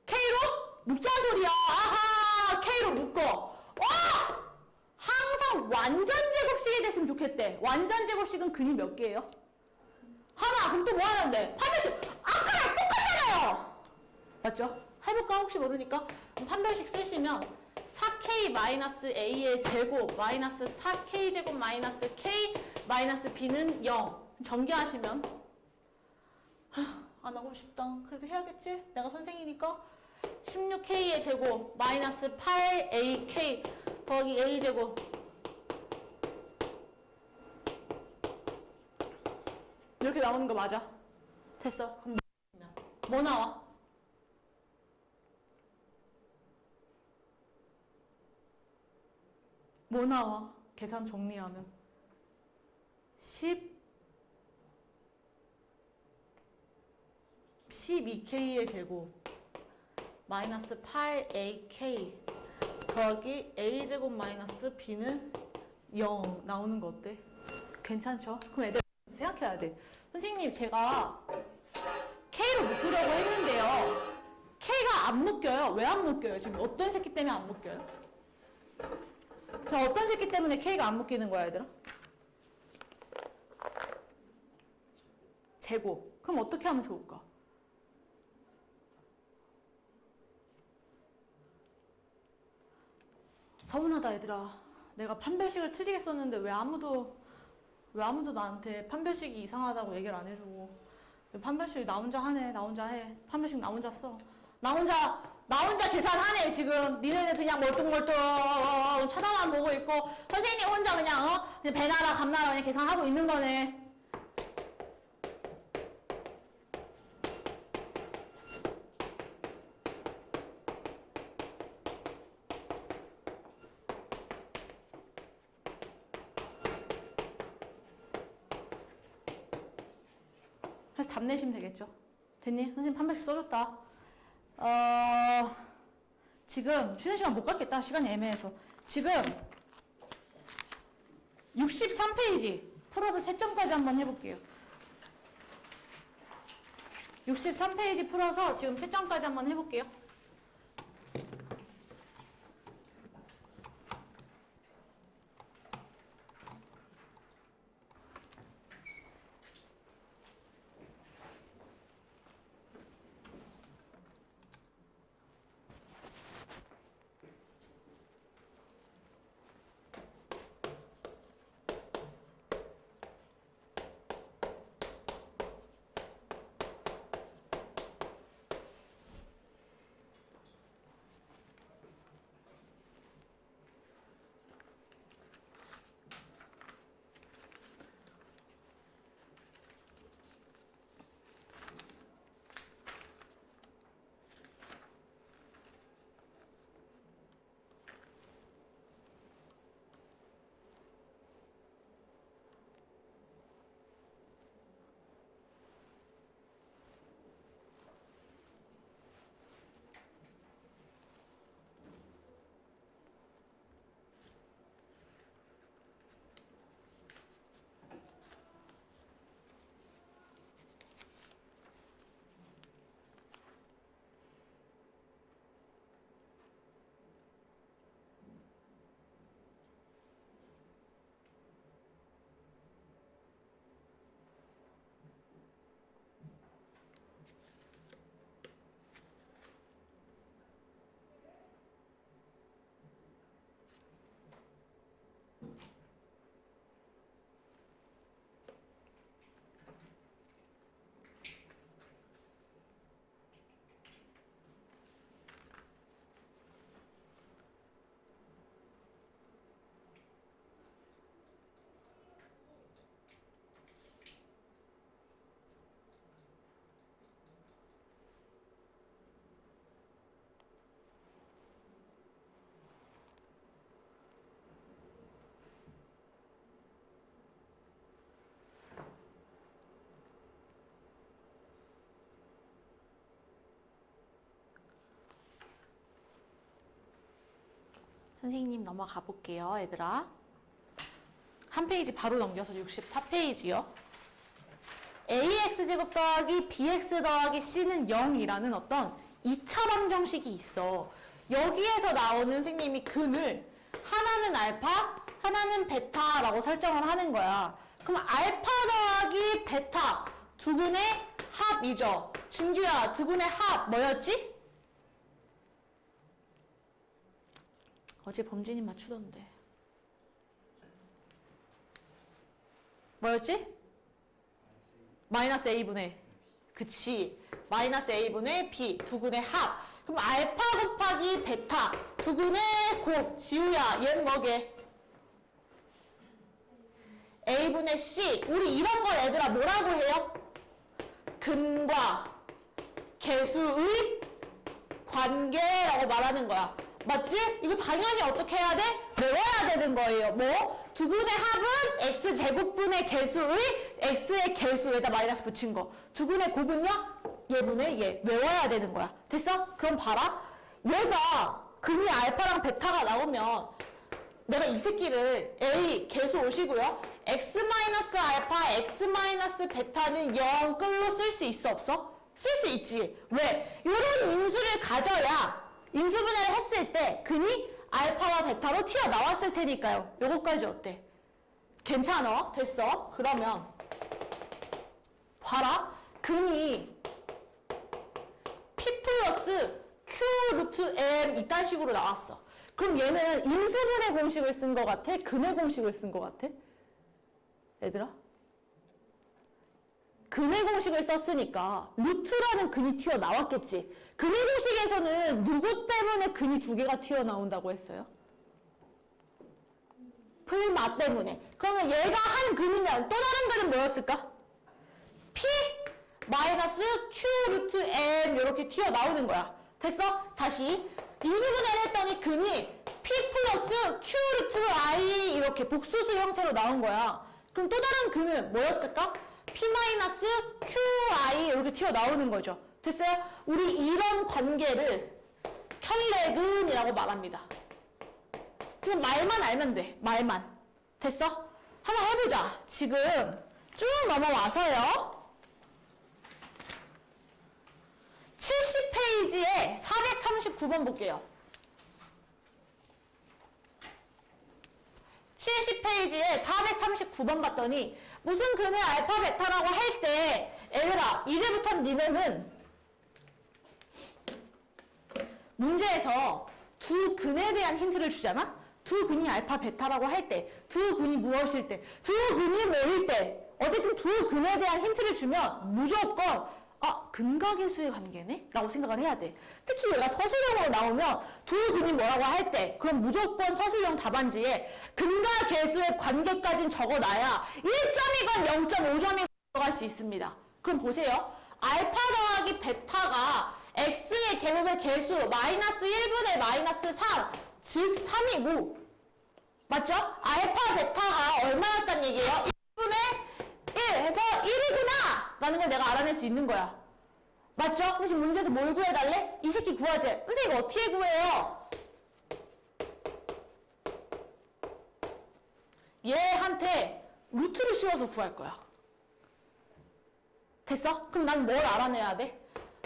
[SPEAKER 1] K로? 묶자는 소리야. 아하! K로 묶어. 항상 완전 제곱식이 됐으면 좋겠대. 완전 제곱식은 근이 몇 개예요? 하나. 그럼 또 뭐 하는데? 판별식. 아까랑 똑같잖아요. 맞죠? 해볼까? 혹시 모르니까. 판별식 쓰시면 4K-A의 제곱 마이너스 4K제곱 마이너스 K 마이너스 B는 0. 전개하시면 안 하고 싶다. 그래도 해야겠지? 내가 선생이니까 16K의 제곱 마이너스 8AK 더하기 A제곱 이렇게 나오는 거 맞아? 됐어. 그럼 뭐 나와? 뭐 나와? 계산 정리하면 12K의 제곱 마이너스 8ak 더하기 a제곱 마이너스 b는 0 나오는 거 어때? 괜찮죠? 그럼 애들 생각해야 돼. 선생님 제가 k로 묶으려고 했는데요. k가 안 묶여요. 왜 안 묶여요? 지금 어떤 새끼 때문에 안 묶여요? 자, 어떤 새끼 때문에 k가 안 묶이는 거야, 얘들아? 제곱. 그럼 어떻게 하면 좋을까? 서운하다, 얘들아. 내가 판별식을 틀리겠었는데 왜 아무도 나한테 판별식이 이상하다고 얘기를 안 해주고. 판별식 나 혼자 하네. 나 혼자 해. 판별식 나 혼자 써. 나 혼자 계산하네, 지금. 니네는 그냥 멀뚱멀뚱 쳐다만 보고 있고, 선생님 혼자 그냥 배나라, 감나라 그냥 계산하고 있는 거네. 그래서 답 내시면 되겠죠. 됐니? 선생님 판별식 써줬다. 지금 쉬는 시간 못 갖겠다. 시간이 애매해서. 지금 63페이지 풀어서 채점까지 한번 해볼게요. 63페이지 풀어서 지금 채점까지 한번 해볼게요. 선생님 넘어가 볼게요, 얘들아. 한 페이지 바로 넘겨서 64페이지요. AX제곱 더하기 BX 더하기 C는 0이라는 어떤 2차 방정식이 있어. 여기에서 나오는 선생님이 근을 하나는 알파, 하나는 베타라고 설정을 하는 거야. 그럼 알파 더하기 베타 두 근의 합이죠. 진규야, 두 근의 합 뭐였지? 어제 범진이 맞추던데. 뭐였지? 마이너스 A분의. 그치. 마이너스 A분의 B. 두 근의 합. 그럼 알파 곱하기 베타. 두 근의 곱. 지우야. 얘는 뭐게? A분의 C. 우리 이런 걸 얘들아 뭐라고 해요? 근과 개수의 관계라고 말하는 거야. 맞지? 이거 당연히 어떻게 해야 돼? 외워야 되는 거예요. 뭐? 두 근의 합은 x제곱분의 개수의 x의 개수에다 마이너스 붙인 거. 두 근의 곱은요? 얘분의 얘 외워야 되는 거야. 됐어? 그럼 봐라. 얘가 근이 알파랑 베타가 나오면 내가 이 새끼를 A 계수 오시고요. x-알파, x-베타는 0 끌로 쓸 수 있어 없어? 쓸 수 있지. 왜? 이런 인수를 가져야 인수분해를 했을 때 근이 알파와 베타로 튀어나왔을 테니까요. 요거까지 어때? 괜찮아? 됐어? 그러면 봐라. 근이 P 플러스 Q 루트 M 이딴 식으로 나왔어. 그럼 얘는 인수분해 공식을 쓴 것 같아? 근의 공식을 쓴 것 같아? 얘들아? 근의 공식을 썼으니까 루트라는 근이 튀어나왔겠지. 근의 공식에서는 누구 때문에 근이 두 개가 튀어나온다고 했어요? 풀마 때문에. 그러면 얘가 한 근이면 또 다른 근은 뭐였을까? P 마이너스 Q 루트 M 이렇게 튀어나오는 거야. 됐어? 다시 인수분해를 했더니 근이 P 플러스 Q 루트 I 이렇게 복수수 형태로 나온 거야. 그럼 또 다른 근은 뭐였을까? P 마이너스 QI 이렇게 튀어나오는 거죠. 됐어요? 우리 이런 관계를 혈내근이라고 말합니다. 그냥 말만 알면 돼. 말만. 됐어? 한번 해보자. 지금 쭉 넘어와서요. 70페이지에 439번 볼게요. 70페이지에 439번 봤더니 무슨 근의 알파 베타라고 할 때 얘들아 이제부터 니네는 문제에서 두 근에 대한 힌트를 주잖아? 두 근이 알파 베타라고 할 때, 두 근이 무엇일 때, 두 근이 뭐일 때 어쨌든 두 근에 대한 힌트를 주면 무조건 근과 계수의 관계네? 라고 생각을 해야 돼. 특히 얘가 서술형으로 나오면 두 근이 뭐라고 할 때 그럼 무조건 서술형 답안지에 근과 계수의 관계까지는 적어놔야 1점이건 0.5점이건 들어갈 수 있습니다. 그럼 보세요. 알파 더하기 베타가 x의 제곱의 계수 마이너스 1분의 마이너스 3, 즉 3이고 맞죠? 알파 베타가 얼마였단 얘기예요? 1분의 1 해서 1이구나! 라는 걸 내가 알아낼 수 있는 거야. 맞죠? 근데 지금 문제에서 뭘 구해달래? 이 새끼 구하지. 선생님 이거 어떻게 구해요? 얘한테 루트를 씌워서 구할 거야. 됐어? 그럼 난 뭘 알아내야 돼?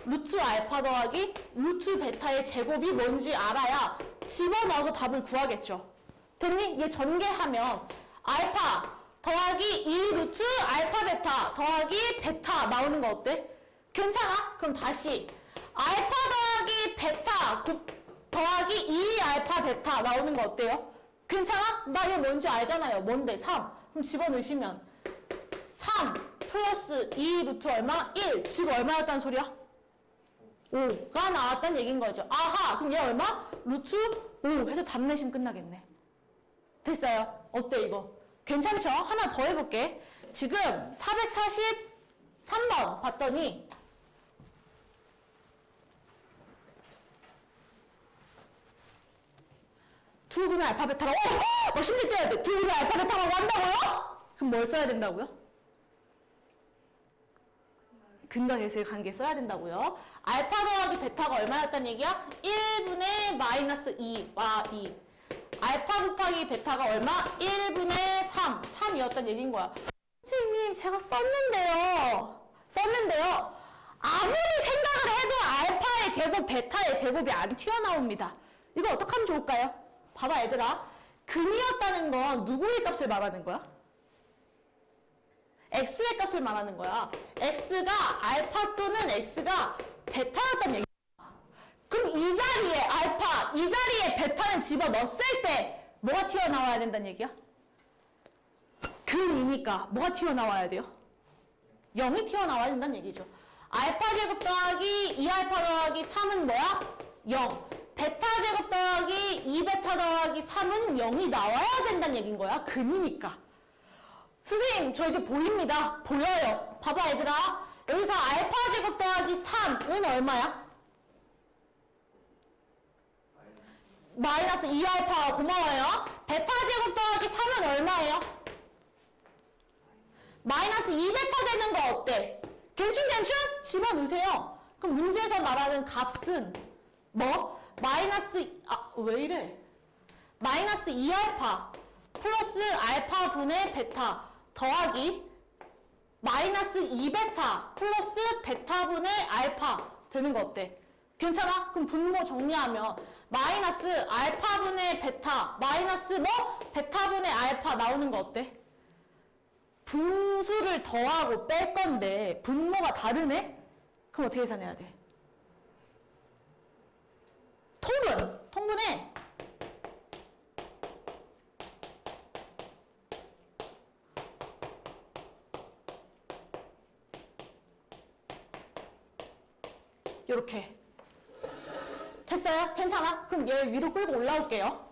[SPEAKER 1] 루트 알파 더하기 루트 베타의 제곱이 뭔지 알아야 집어넣어서 답을 구하겠죠. 됐니? 얘 전개하면 알파 더하기 2 루트 알파 베타 더하기 베타 나오는 거 어때? 괜찮아? 그럼 다시 알파 더하기 베타 더하기 2 알파 베타 나오는 거 어때요? 괜찮아? 나 얘 뭔지 알잖아요. 뭔데? 3. 그럼 집어넣으시면 3 플러스 2 루트 얼마? 1. 즉 얼마였다는 소리야? 5가 나왔다는 얘기인 거죠. 아하! 그럼 얘 얼마? 루트 5 해서 답 내시면 끝나겠네. 됐어요? 어때 이거? 괜찮죠? 하나 더 해볼게. 지금 443번 봤더니 두 근의 알파 베타라고 심리 떼야 돼. 두 근의 알파 베타라고 한다고요? 그럼 뭘 써야 된다고요? 근과 계수의 관계 써야 된다고요. 알파 더하기 베타가 얼마였단 얘기야? 1분의 마이너스 2와 2. 알파 곱하기 베타가 얼마? 1분의 3. 3이었단 얘기인 거야. 선생님 제가 썼는데요. 아무리 생각을 해도 알파의 제곱, 베타의 제곱이 안 튀어나옵니다. 이거 어떻게 하면 좋을까요? 봐봐 얘들아. 근이었다는 건 누구의 값을 말하는 거야? x의 값을 말하는 거야. x가 알파 또는 x가 베타였단 얘기야. 그럼 이 자리에 알파, 이 자리에 베타를 집어넣었을 때 뭐가 튀어나와야 된다는 얘기야? 근이니까 뭐가 튀어나와야 돼요? 0이 튀어나와야 된다는 얘기죠. 알파 제곱 더하기 2알파 더하기 3은 뭐야? 0. 베타 제곱 더하기 2베타 더하기 3은 0이 나와야 된다는 얘기인 거야. 근이니까. 선생님 저 이제 보입니다. 보여요. 봐봐 얘들아. 여기서 알파 제곱 더하기 3은 얼마야? 마이너스 2알파. 고마워요. 베타 제곱 더하기 3은 얼마예요? 마이너스 2베타 되는 거 어때? 괜춘? 집어넣으세요. 그럼 문제에서 말하는 값은 뭐? 왜 이래? 마이너스 2알파 플러스 알파 분의 베타 더하기 마이너스 2베타 플러스 베타 분의 알파 되는 거 어때? 괜찮아? 그럼 분모 정리하면 마이너스 알파 분의 베타 마이너스 뭐? 베타 분의 알파 나오는 거 어때? 분수를 더하고 뺄 건데 분모가 다르네? 그럼 어떻게 계산해야 돼? 통분해. 요렇게 됐어요? 괜찮아? 그럼 얘 위로 끌고 올라올게요.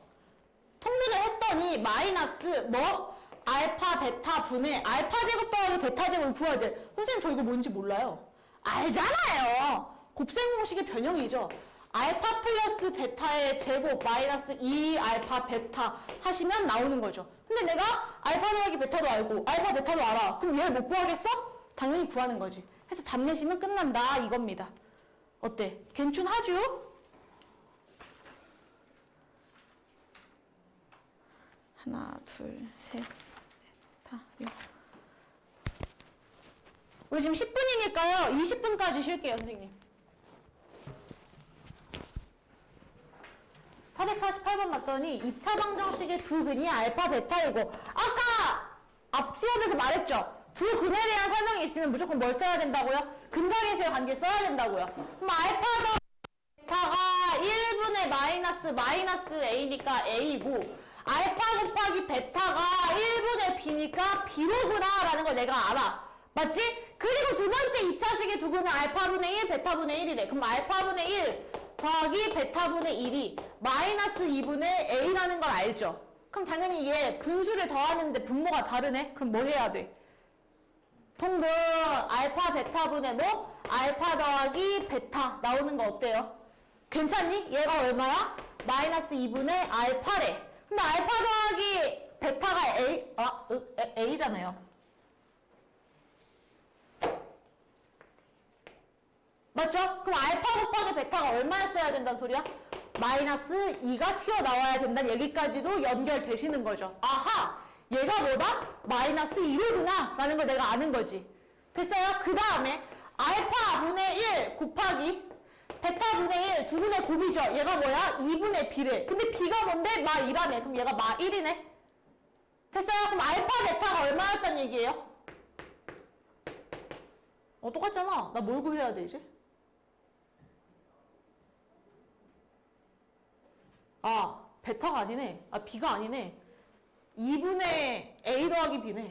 [SPEAKER 1] 통분을 했더니 마이너스 뭐? 알파 베타 분의 알파 제곱 더하기 베타 제곱 구하지. 선생님 저 이거 뭔지 몰라요. 알잖아요. 곱셈 공식의 변형이죠. 알파 플러스 베타의 제곱 마이너스 2알파 베타 하시면 나오는 거죠. 근데 내가 알파 더하기 베타도 알고 알파 베타도 알아. 그럼 얘를 못 구하겠어? 당연히 구하는 거지. 해서 답 내시면 끝난다 이겁니다. 어때? 괜춘하죠? 하나, 둘, 셋, 다, 우리 지금 10분이니까요. 20분까지 쉴게요, 선생님. 448번 봤더니 2차 방정식의 두 근이 알파, 베타이고 아까 앞 수업에서 말했죠? 두 근에 대한 설명이 있으면 무조건 뭘 써야 된다고요? 근각의수의 관계 써야 된다고요. 그럼 알파가 베타가 1분의 마이너스 A니까 A고 알파 곱하기 베타가 1분의 B니까 B로구나 라는 걸 내가 알아. 맞지? 그리고 두 번째 2차식의 두 근은 알파분의 1, 베타분의 1이래. 그럼 알파분의 1 더하기 베타분의 1이 마이너스 2분의 A라는 걸 알죠? 그럼 당연히 얘 분수를 더하는데 분모가 다르네? 그럼 뭐 해야 돼? 통분 알파 베타분의 뭐? 알파 더하기 베타 나오는 거 어때요? 괜찮니? 얘가 얼마야? 마이너스 2분의 알파래. 근데 알파 더하기 베타가 A잖아요. 맞죠? 그럼 알파 곱하기 베타가 얼마였어야 된다는 소리야? 마이너스 2가 튀어나와야 된다는 얘기까지도 연결되시는 거죠. 아하! 얘가 뭐다? 마이너스 2로구나 라는 걸 내가 아는 거지. 됐어요? 그 다음에 알파 분의 1 곱하기 베타 분의 1 두 분의 곱이죠. 얘가 뭐야? 2분의 B래. 근데 B가 뭔데? 마 2라네. 그럼 얘가 마 1이네. 됐어요? 그럼 알파 베타가 얼마였단 얘기예요? 똑같잖아. 나 뭘 구해야 돼 이제? 베타가 아니네. B가 아니네. 2분의 A 더하기 B네.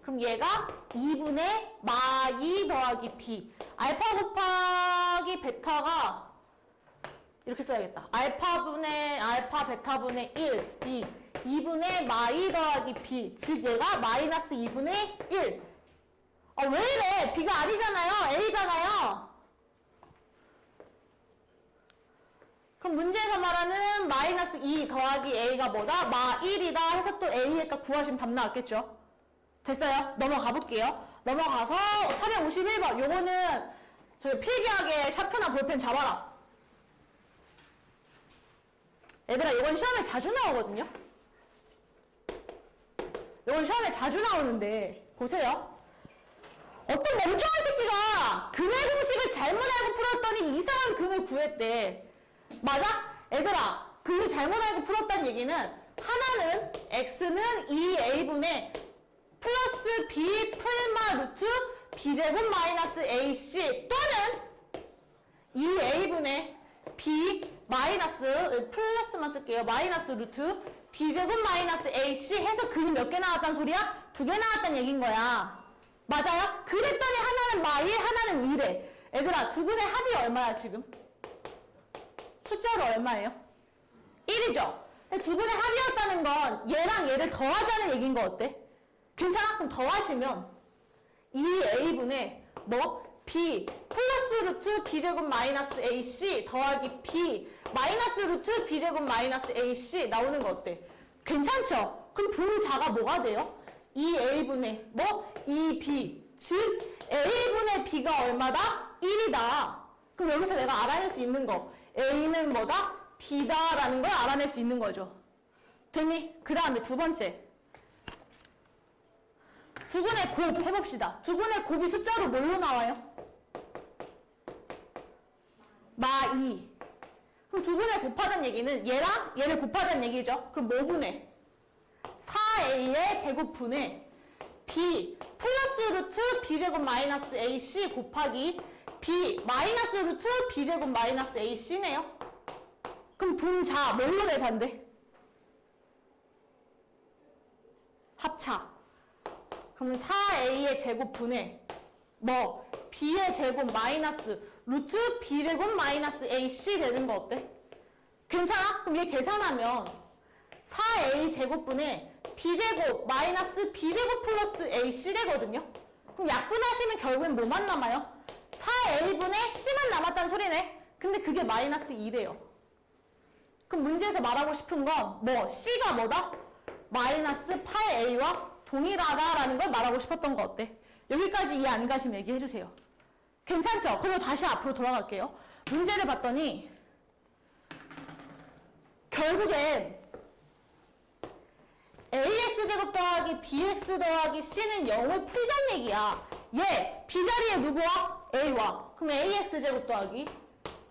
[SPEAKER 1] 그럼 얘가 2분의 마 2 더하기 B. 알파 곱하기 베타가 이렇게 써야겠다. 알파분의 알파 베타분의 1, 2분의 마 2 더하기 B. 즉 얘가 마이너스 2분의 1. 왜 이래? B가 아니잖아요. A잖아요. 그럼 문제에서 말하는 마이너스 2 더하기 A가 뭐다? 마 1이다 해서 또 A의 값 구하시면 답 나왔겠죠? 됐어요? 넘어가 볼게요. 넘어가서 451번. 요거는 저희 필기하게 샤프나 볼펜 잡아라. 얘들아, 이건 시험에 자주 나오거든요? 이건 시험에 자주 나오는데 보세요. 어떤 멍청한 새끼가 근의 공식을 잘못 알고 풀었더니 이상한 근을 구했대. 맞아? 얘들아, 근을 잘못 알고 풀었다는 얘기는 하나는 x는 2a분의 플러스 b 풀마 루트 b제곱 마이너스 ac 또는 2a분의 b 마이너스 플러스만 쓸게요. 마이너스 루트 b제곱 마이너스 ac 해서 근이 몇 개 나왔단 소리야? 2개 나왔단 얘기인 거야. 맞아요? 그랬더니 하나는 마 1, 하나는 2래. 얘들아, 두 분의 합이 얼마야 지금? 숫자로 얼마예요? 1이죠? 두 분의 합이었다는 건 얘랑 얘를 더하자는 얘기인 거 어때? 괜찮아? 그럼 더하시면 2a분의 뭐? b 플러스 루트 b제곱 마이너스 ac 더하기 b 마이너스 루트 b제곱 마이너스 ac 나오는 거 어때? 괜찮죠? 그럼 분자가 뭐가 돼요? 2a분의 뭐? 2b 즉 A분의 B가 얼마다? 1이다. 그럼 여기서 내가 알아낼 수 있는 거 A는 뭐다? B다라는 걸 알아낼 수 있는 거죠. 됐니? 그 다음에 두 번째 두근의 곱 해봅시다. 두근의 곱이 숫자로 뭘로 나와요? 마2. 그럼 두근을 곱하자는 얘기는 얘랑 얘를 곱하자는 얘기죠. 그럼 뭐 분해? 4a의 제곱분의 b 플러스 루트 b제곱 마이너스 ac 곱하기 b 마이너스 루트 b제곱 마이너스 ac네요. 그럼 분자 뭘로 대사인데? 합차. 그러면 4a의 제곱분의 뭐 b의 제곱 마이너스 루트 b제곱 마이너스 ac 되는 거 어때? 괜찮아? 그럼 얘 계산하면 4a 제곱분의 b제곱 마이너스 b제곱 플러스 ac 되거든요. 그럼 약분하시면 결국엔 뭐만 남아요? 4a분의 c만 남았다는 소리네. 근데 그게 마이너스 2래요. 그럼 문제에서 말하고 싶은 건 뭐 c가 뭐다? 마이너스 8a와 동일하다라는 걸 말하고 싶었던 거 어때? 여기까지 이해 안 가시면 얘기해 주세요. 괜찮죠? 그리고 다시 앞으로 돌아갈게요. 문제를 봤더니 결국엔 ax제곱 더하기 bx 더하기 c는 0을 풀자는 얘기야. 얘 b자리에 누구와? a와. 그럼 ax제곱 더하기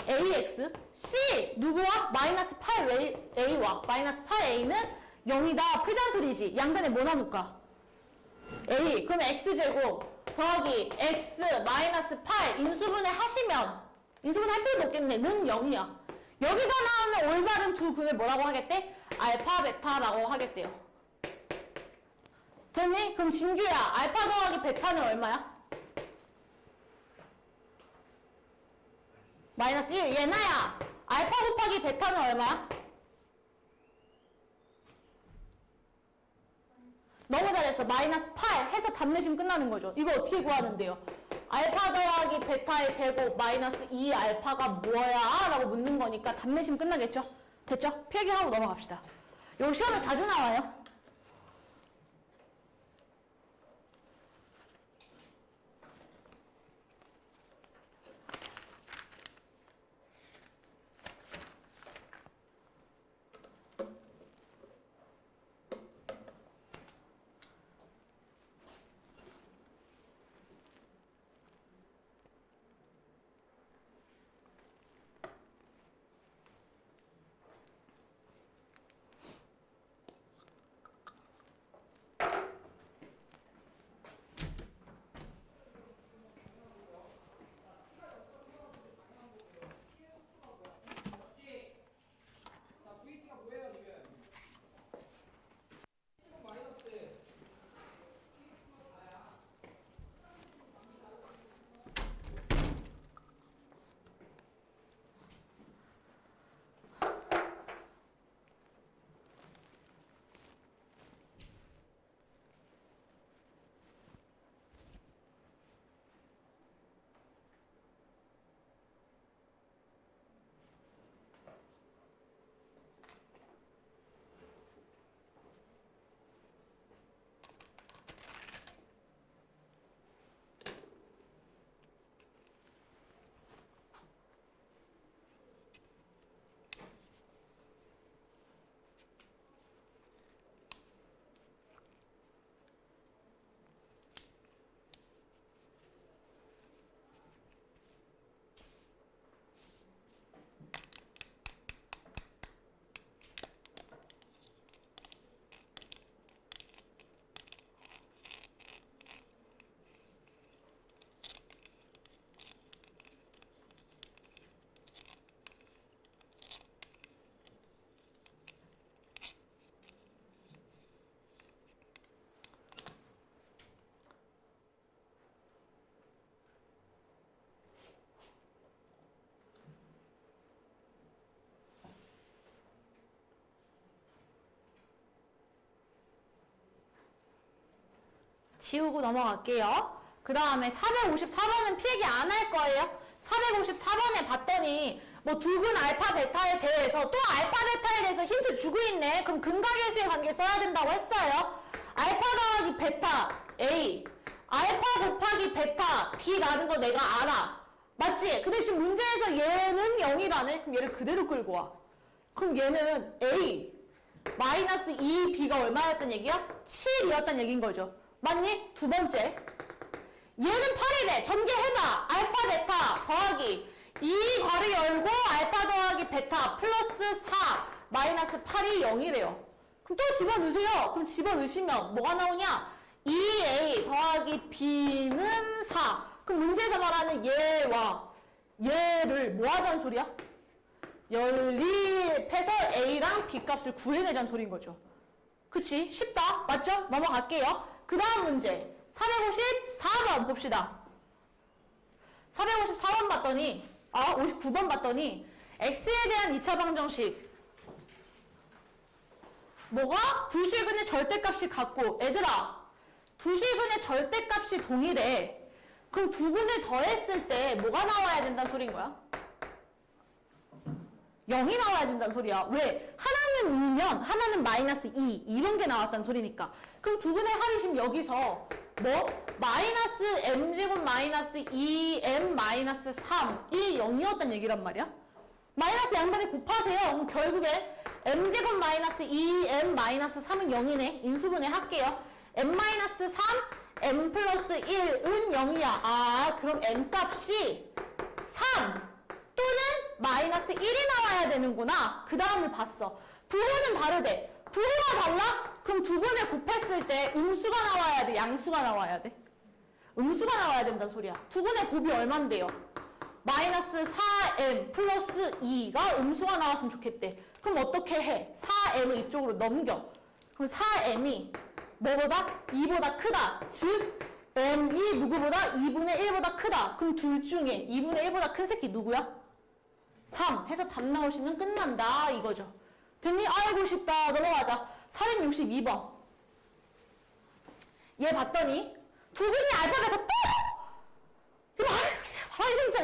[SPEAKER 1] ax c 누구와? 마이너스 8a와 마이너스 8a는 0이다. 풀자는 소리지. 양변에 뭐 나눌까? a. 그럼 x제곱 더하기 x 마이너스 8 인수분해 하시면 인수분해 할 필요도 없겠네. 는 0이야. 여기서 나오는 올바른 두 근을 뭐라고 하겠대? 알파 베타라고 하겠대요. 됐니? 그럼 진규야 알파 더하기 베타는 얼마야? 마이너스 1. 예나야 알파 곱하기 베타는 얼마야? 너무 잘했어. 마이너스 8 해서 답내심 끝나는 거죠. 이거 어떻게 구하는데요? 알파 더하기 베타의 제곱 마이너스 2 알파가 뭐야? 라고 묻는 거니까 답내심 끝나겠죠? 됐죠? 필기하고 넘어갑시다. 이거 시험에 자주 나와요. 지우고 넘어갈게요. 그 다음에 454번은 필기 안 할 거예요. 454번에 봤더니 뭐 두근 알파 베타에 대해서 또 알파 베타에 대해서 힌트 주고 있네. 그럼 근과계수의 관계 써야 된다고 했어요. 알파 더하기 베타 A 알파 곱하기 베타 B라는 거 내가 알아. 맞지? 근데 지금 문제에서 얘는 0이라네? 그럼 얘를 그대로 끌고 와. 그럼 얘는 A 마이너스 2B가 얼마였단 얘기야? 7이었단 얘기인 거죠. 맞니? 두 번째. 얘는 8이래. 전개해봐. 알파 베타 더하기 2 괄호 열고 알파 더하기 베타 플러스 4 마이너스 8이 0이래요. 그럼 또 집어넣으세요. 그럼 집어넣으시면 뭐가 나오냐? 2A 더하기 B는 4. 그럼 문제에서 말하는 얘와 얘를 뭐 하자는 소리야? 연립해서 A랑 B 값을 구해내자는 소리인 거죠. 그치? 쉽다. 맞죠? 넘어갈게요. 그 다음 문제 454번 봅시다. 454번 봤더니 59번 봤더니 X에 대한 2차 방정식 뭐가? 두 실근의 절대값이 같고 얘들아 두 실근의 절대값이 동일해. 그럼 두 근을 더했을 때 뭐가 나와야 된다는 소린 거야? 0이 나와야 된다는 소리야. 왜? 하나는 2면 하나는 마이너스 2 이런 게 나왔다는 소리니까. 그럼 두 근의 합이 지금 여기서 뭐? 마이너스 m제곱 마이너스 2m 마이너스 3 이 0이었단 얘기란 말이야. 마이너스 양변에 곱하세요. 그럼 결국에 m제곱 마이너스 2m 마이너스 3은 0이네. 인수분해 할게요. m 마이너스 3 m 플러스 1은 0이야. 그럼 m 값이 3 또는 마이너스 1이 나와야 되는구나. 그 다음을 봤어. 부호는 다르대. 부호가 달라? 그럼 두 번을 곱했을 때 음수가 나와야 돼? 양수가 나와야 돼? 음수가 나와야 된다는 소리야. 두 번의 곱이 얼만데요? 마이너스 4m 플러스 2가 음수가 나왔으면 좋겠대. 그럼 어떻게 해? 4m을 이쪽으로 넘겨. 그럼 4m이 뭐보다? 2보다 크다. 즉 m이 누구보다? 2분의 1보다 크다. 그럼 둘 중에 2분의 1보다 큰 새끼 누구야? 3 해서 답 나오시면 끝난다 이거죠. 됐니? 아이고 쉽다. 넘어가자. 462번. 얘 봤더니 두 근이 알파 베타 또!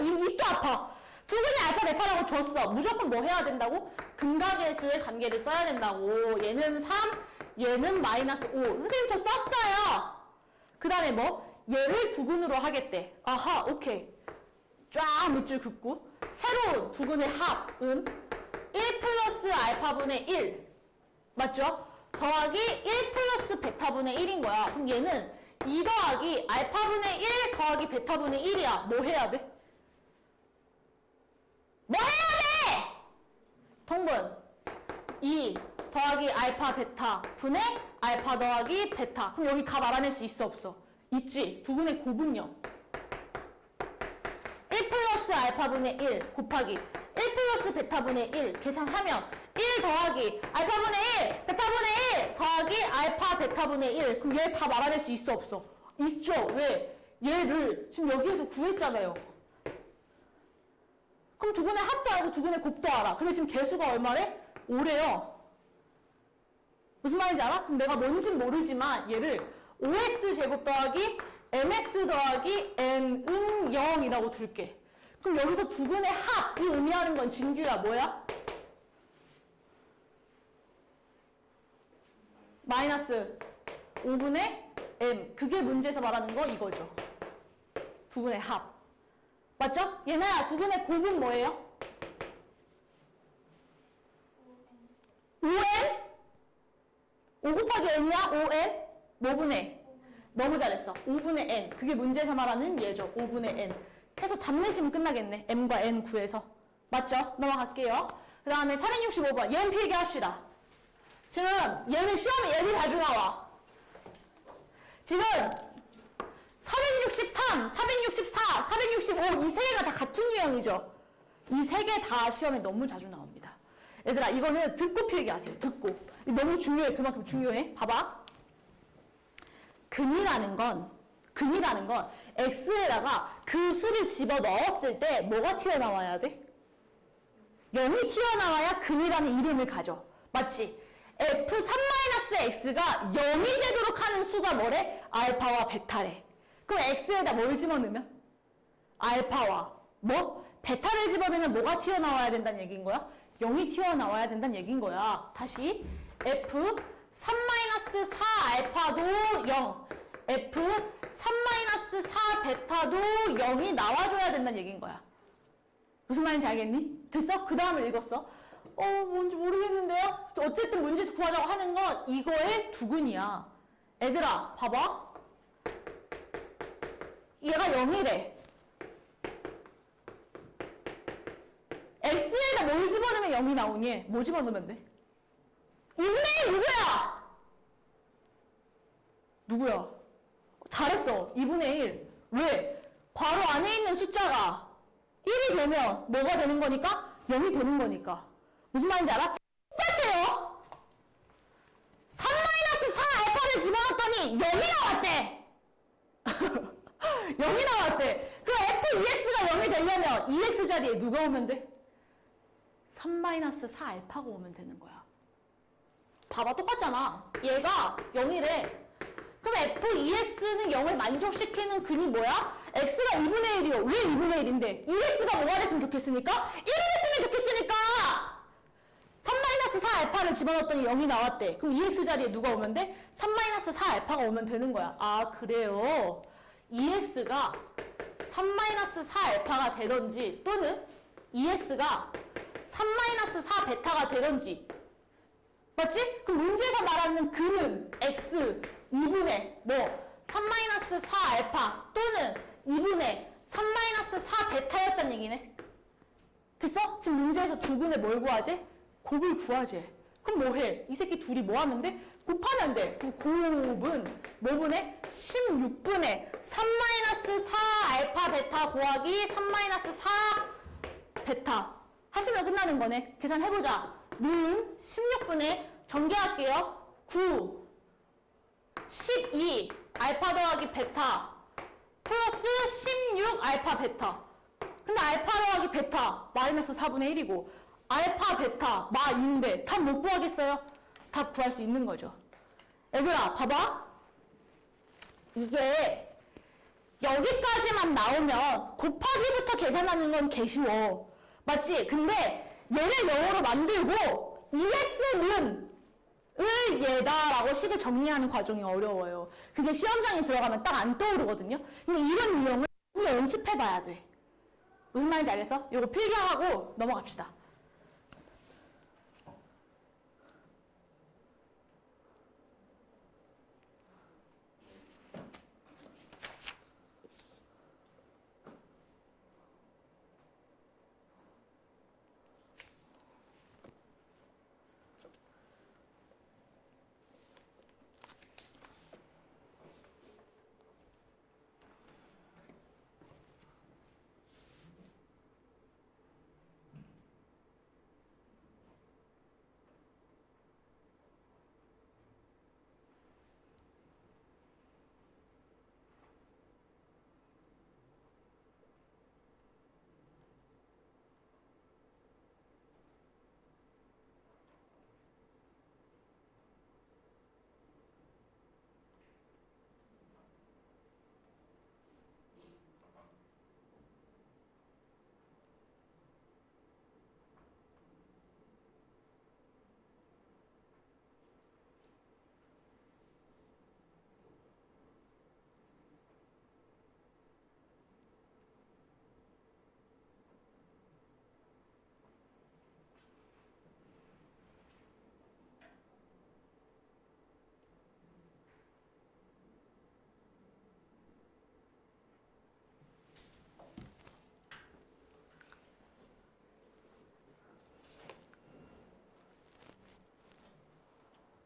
[SPEAKER 1] 이거 입도 아파. 두 근이 알파 베타라고 줬어. 무조건 뭐 해야 된다고? 근각계수의 관계를 써야 된다고. 얘는 3, 얘는 마이너스 5. 선생님 저 썼어요. 그 다음에 뭐? 얘를 두 근으로 하겠대. 아하 오케이. 쫙 밑줄 긋고 새로운 두 근의 합은 1 플러스 알파분의 1 맞죠? 더하기 1 플러스 베타분의 1인 거야. 그럼 얘는 2 더하기 알파분의 1 더하기 베타분의 1이야. 뭐 해야 돼? 뭐 해야 돼? 통분 2 더하기 알파 베타 분의 알파 더하기 베타. 그럼 여기 값 알아낼 수 있어 없어? 있지. 두 근의 곱은요. 1 플러스 알파분의 1 곱하기 1 플러스 베타분의 1 계산하면 1 더하기 알파분의 1 베타분의 1 더하기 알파 베타분의 1 그럼 얘 다 알아낼 수 있어 없어? 있죠. 왜? 얘를 지금 여기에서 구했잖아요. 그럼 두 근의 합도 알고 두 근의 곱도 알아. 근데 지금 개수가 얼마래? 5래요. 무슨 말인지 알아? 그럼 내가 뭔진 모르지만 얘를 5x 제곱 더하기 mx 더하기 n은 0이라고 둘게. 그럼 여기서 두 근의 합이 의미하는 건 진규야 뭐야? 마이너스 5분의 m. 그게 문제에서 말하는 거 이거죠. 두 근의 합. 맞죠? 얘나야 두 근의 곱은 뭐예요? 5n? 5 곱하기 n이야? 5n? 뭐분의? 너무 잘했어. 5분의 n. 그게 문제에서 말하는 얘죠. 5분의 n. 해서 답 내시면 끝나겠네. m과 n 구해서. 맞죠? 넘어갈게요. 그 다음에 465번. 얘는 필기 합시다. 지금 얘는 시험에 얘는 자주 나와. 지금 463, 464, 465 이 세 개가 다 같은 유형이죠. 이 세 개 다 시험에 너무 자주 나옵니다. 얘들아 이거는 듣고 필기하세요. 듣고. 너무 중요해. 그만큼 중요해. 봐봐. 근이라는 건 x에다가 그 수를 집어넣었을 때 뭐가 튀어나와야 돼? 0이 튀어나와야 근이라는 이름을 가져. 맞지? f3-x가 0이 되도록 하는 수가 뭐래? 알파와 베타래. 그럼 x에다 뭘 집어넣으면? 알파와 뭐? 베타를 집어넣으면 뭐가 튀어나와야 된다는 얘기인 거야? 0이 튀어나와야 된다는 얘기인 거야. 다시 f3-4 알파도 0 F 3-4 베타도 0이 나와줘야 된다는 얘기인 거야. 무슨 말인지 알겠니? 됐어? 그 다음을 읽었어. 뭔지 모르겠는데요? 어쨌든 문제 구하자고 하는 건 이거의 두근이야. 애들아, 봐봐. 얘가 0이래. X에다 뭘 집어넣으면 0이 나오니? 뭐 집어넣으면 돼? 2분의 1 누구야? 누구야? 잘했어. 2분의 1. 왜? 괄호 안에 있는 숫자가 1이 되면 뭐가 되는 거니까? 0이 되는 거니까. 무슨 말인지 알아? 똑같아요. 3-4 알파를 집어넣었더니 0이 나왔대. 0이 나왔대. 그럼 f2x가 0이 되려면 2x 자리에 누가 오면 돼? 3-4 알파가 오면 되는 거야. 봐봐, 똑같잖아. 얘가 0이래. 그럼 f2x는 0을 만족시키는 근이 뭐야? x가 2분의 1이요. 왜 2분의 1인데? 2x가 뭐가 됐으면 좋겠으니까? 1이 됐으면 좋겠으니까! 3-4 알파를 집어넣었더니 0이 나왔대. 그럼 2x 자리에 누가 오면 돼? 3-4 알파가 오면 되는 거야. 아, 그래요? 2x가 3-4 알파가 되던지 또는 2x가 3-4 베타가 되던지, 맞지? 그럼 문제에서 말하는 근은 x 2분의 3-4 알파 또는 2분의 3-4 베타였단 얘기네. 됐어? 지금 문제에서 두 분의 뭘 구하지? 곱을 구하지. 그럼 뭐 해? 이 새끼 둘이 뭐 하면 돼? 곱하면 돼. 그럼 곱은 뭐 분의? 16분의 3-4 알파 베타 곱하기 3-4 베타 하시면 끝나는 거네. 계산해보자. 는 16분의 전개할게요. 9 12 알파 더하기 베타 플러스 16 알파 베타. 근데 알파 더하기 베타 마이너스 4분의 1이고 알파 베타 마인데 답 못 구하겠어요? 답 구할 수 있는 거죠. 얘들아, 봐봐. 이게 여기까지만 나오면 곱하기부터 계산하는 건 개 쉬워. 맞지? 근데 얘를 0으로 만들고 EX는 을 얘다라고 식을 정리하는 과정이 어려워요. 그게 시험장에 들어가면 딱 안 떠오르거든요. 근데 이런 유형을 연습해봐야 돼. 무슨 말인지 알겠어? 이거 필기하고 넘어갑시다.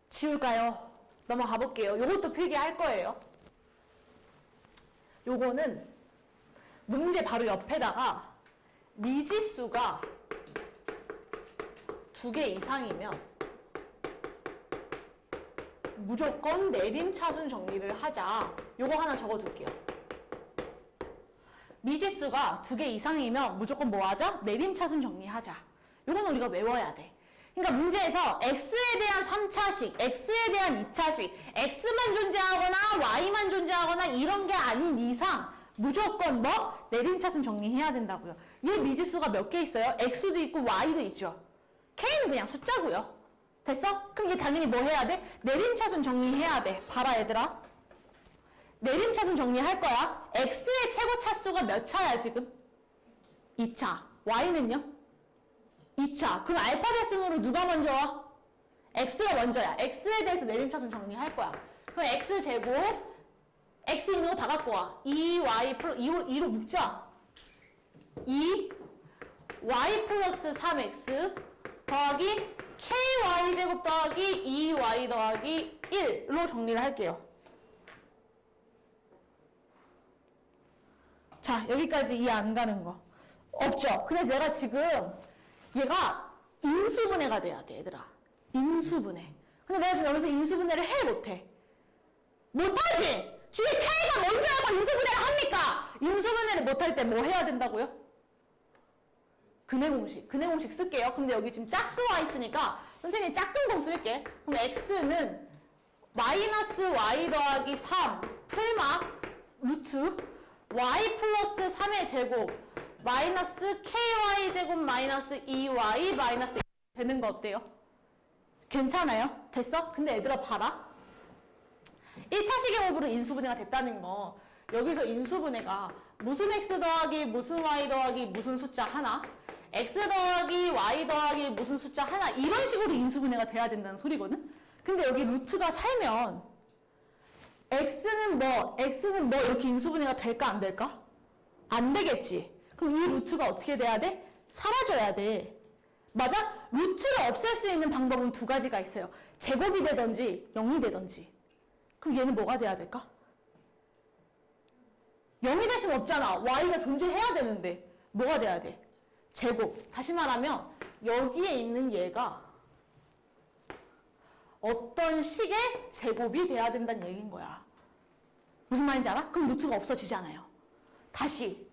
[SPEAKER 1] 지울까요? 넘어가 볼게요. 요것도 필기할 거예요. 요거는 문제 바로 옆에다가 미지수가 2개 이상이면 무조건 내림차순 정리를 하자. 요거 하나 적어둘게요. 미지수가 2개 이상이면 무조건 뭐 하자? 내림차순 정리하자. 요건 우리가 외워야 돼. 그러니까 문제에서 x에 대한 3차식, x에 대한 2차식, x만 존재하거나 y만 존재하거나 이런 게 아닌 이상 무조건 뭐? 내림차순 정리해야 된다고요. 얘 미지수가 몇 개 있어요? x도 있고 y도 있죠. k는 그냥 숫자고요. 됐어? 그럼 얘 당연히 뭐 해야 돼? 내림차순 정리해야 돼. 봐라 얘들아. 내림차순 정리할 거야. x의 최고 차수가 몇 차야 지금? 2차. y는요? 2차. 그럼 알파 대순으로 누가 먼저 와? x가 먼저야. x에 대해서 내림차순 정리할 거야. 그럼 x제곱 x 있는 거 다 갖고 와. 2y 플러스 2로 묶자. 2y 플러스 3x 더하기 ky제곱 더하기 2y 더하기 1로 정리를 할게요. 자, 여기까지 이해 안 가는 거 없죠? 근데 내가 지금 얘가 인수분해가 돼야 돼, 얘들아. 인수분해. 근데 내가 지금 여기서 인수분해를 해, 못해? 못하지? 뒤에 K가 먼저 하고 인수분해를 합니까? 인수분해를 못할 때 뭐 해야 된다고요? 근해 공식 쓸게요. 근데 여기 지금 짝수와 있으니까 선생님이 짝꿍공 쓸게. 그럼 X는 마이너스 Y 더하기 3 풀마 루트 Y 플러스 3의 제곱 마이너스 KY 제곱 마이너스 2Y 마이너스 1 되는 거 어때요? 괜찮아요? 됐어? 근데 얘들아 봐라. 1차 시계곱으로 인수분해가 됐다는 거 여기서 인수분해가 무슨 x 더하기 무슨 y 더하기 무슨 숫자 하나 x 더하기 y 더하기 무슨 숫자 하나 이런 식으로 인수분해가 돼야 된다는 소리거든? 근데 여기 루트가 살면 x는 뭐 이렇게 인수분해가 될까 안 될까? 안 되겠지. 그럼 이 루트가 어떻게 돼야 돼? 사라져야 돼. 맞아? 루트를 없앨 수 있는 방법은 두 가지가 있어요. 제곱이 되든지 0이 되든지. 그럼 얘는 뭐가 돼야 될까? 0이 될 수는 없잖아. y가 존재해야 되는데 뭐가 돼야 돼? 제곱. 다시 말하면 여기에 있는 얘가 어떤 식의 제곱이 돼야 된다는 얘기인 거야. 무슨 말인지 알아? 그럼 루트가 없어지잖아요. 다시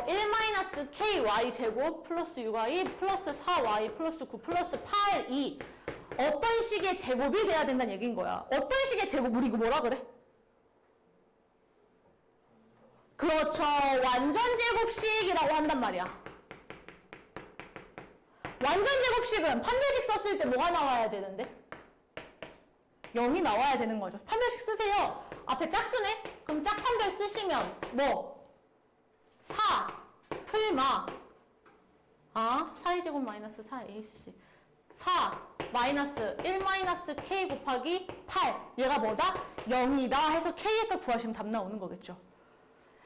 [SPEAKER 1] 1-ky 제곱 플러스 6y 플러스 4y 플러스 9 플러스 8, 2 어떤 식의 제곱이 돼야 된다는 얘기인 거야. 어떤 식의 제곱? 우리 이거 뭐라 그래? 그렇죠. 완전 제곱식이라고 한단 말이야. 완전 제곱식은 판별식 썼을 때 뭐가 나와야 되는데? 0이 나와야 되는 거죠. 판별식 쓰세요. 앞에 짝수네? 그럼 짝판별 쓰시면 뭐? 4 풀마 4제곱 마이너스 4ac 4 마이너스 1 마이너스 k 곱하기 8 얘가 뭐다? 0이다 해서 k의 값 구하시면 답 나오는 거겠죠.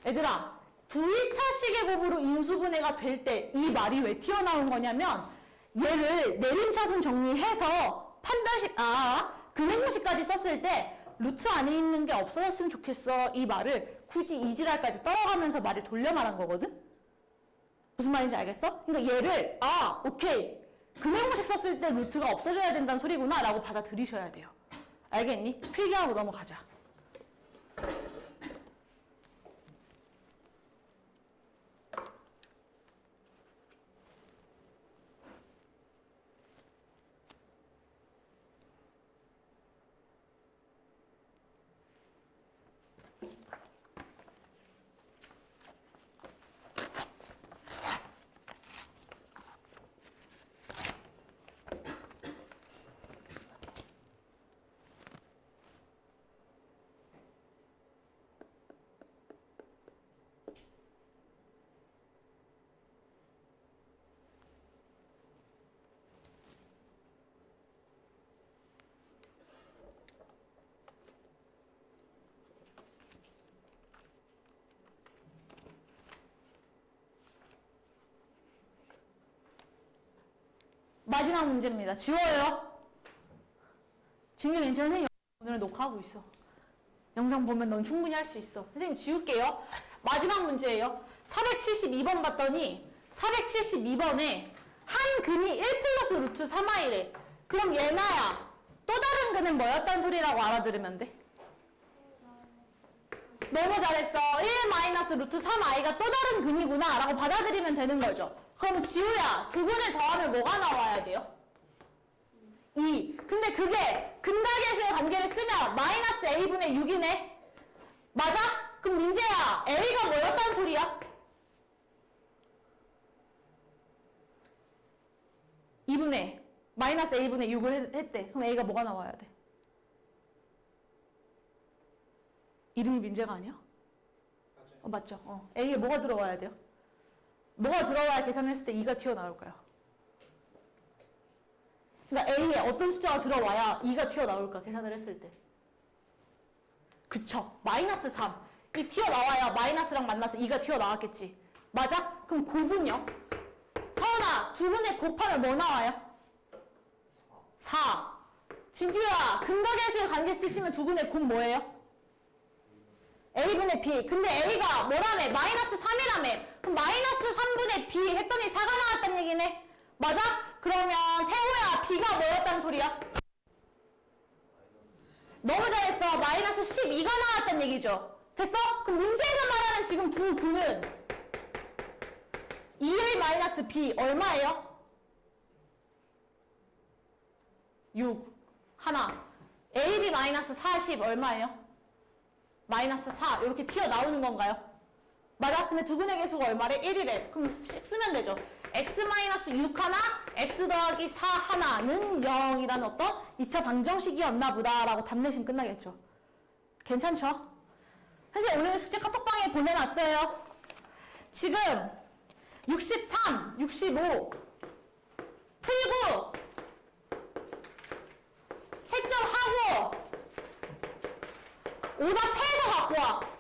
[SPEAKER 1] 얘들아 2차 시계곱으로 인수분해가 될 때 이 말이 왜 튀어나온 거냐면 얘를 내림차순 정리해서 판별식 근해공식까지 썼을 때 루트 안에 있는 게 없어졌으면 좋겠어 이 말을 굳이 이지랄까지 떨어가면서 말을 돌려 말한 거거든? 무슨 말인지 알겠어? 그러니까 얘를 오케이 근해공식 썼을 때 루트가 없어져야 된다는 소리구나 라고 받아들이셔야 돼요. 알겠니? 필기하고 넘어가자. 마지막 문제입니다. 지워요. 지우면 괜찮아? 선생님 오늘 녹화하고 있어. 영상 보면 넌 충분히 할 수 있어. 선생님 지울게요. 마지막 문제예요. 472번 봤더니 472번에 한 근이 1 플러스 루트 3i래. 그럼 얘나야 또 다른 근은 뭐였단 소리라고 알아들으면 돼? 너무 잘했어. 1 마이너스 루트 3i가 또 다른 근이구나 라고 받아들이면 되는 거죠. 그럼 지우야 두 근을 더하면 뭐가 나와야 돼요? 2. 근데 그게 근각에서의 관계를 쓰면 마이너스 a분의 6이네. 맞아? 그럼 민재야 a가 뭐였단 소리야? 2분의 마이너스 a분의 6을 했대. 그럼 a가 뭐가 나와야 돼? 이름이 민재가 아니야? 맞죠? A에 뭐가 들어와야 돼요? 뭐가 들어와야 계산했을 때 2가 튀어나올까요? 그러니까 A에 어떤 숫자가 들어와야 2가 튀어나올까, 계산을 했을 때? 그쵸. 마이너스 3. 이 튀어나와야 마이너스랑 만나서 2가 튀어나왔겠지. 맞아? 그럼 곱은요? 서은아, 두 분의 곱하면 뭐 나와요? 4. 진규야, 근각계수의 관계 쓰시면 두 분의 곱 뭐예요? A분의 B. 근데 A가 뭐라며? 마이너스 3이라며. 그럼 마이너스 3분의 B 했더니 4가 나왔단 얘기네. 맞아? 그러면 태호야, B가 뭐였단 소리야? 너무 잘했어. 마이너스 12가 나왔단 얘기죠. 됐어? 그럼 문제에서 말하는 지금 두 근은 2A 마이너스 B 얼마예요? 6. 하나. AB 마이너스 40 얼마예요? 마이너스 4. 이렇게 튀어나오는 건가요? 맞아? 근데 두 근의 개수가 얼마래? 1이래. 그럼 쓰면 되죠. x 마이너스 6 하나, x 더하기 4 하나는 0이라는 어떤 2차 방정식이었나 보다라고 답 내시면 끝나겠죠. 괜찮죠? 사실 오늘 숙제 카톡방에 보내놨어요. 지금 63, 65 풀고 채점하고 오답해서 갖고 와.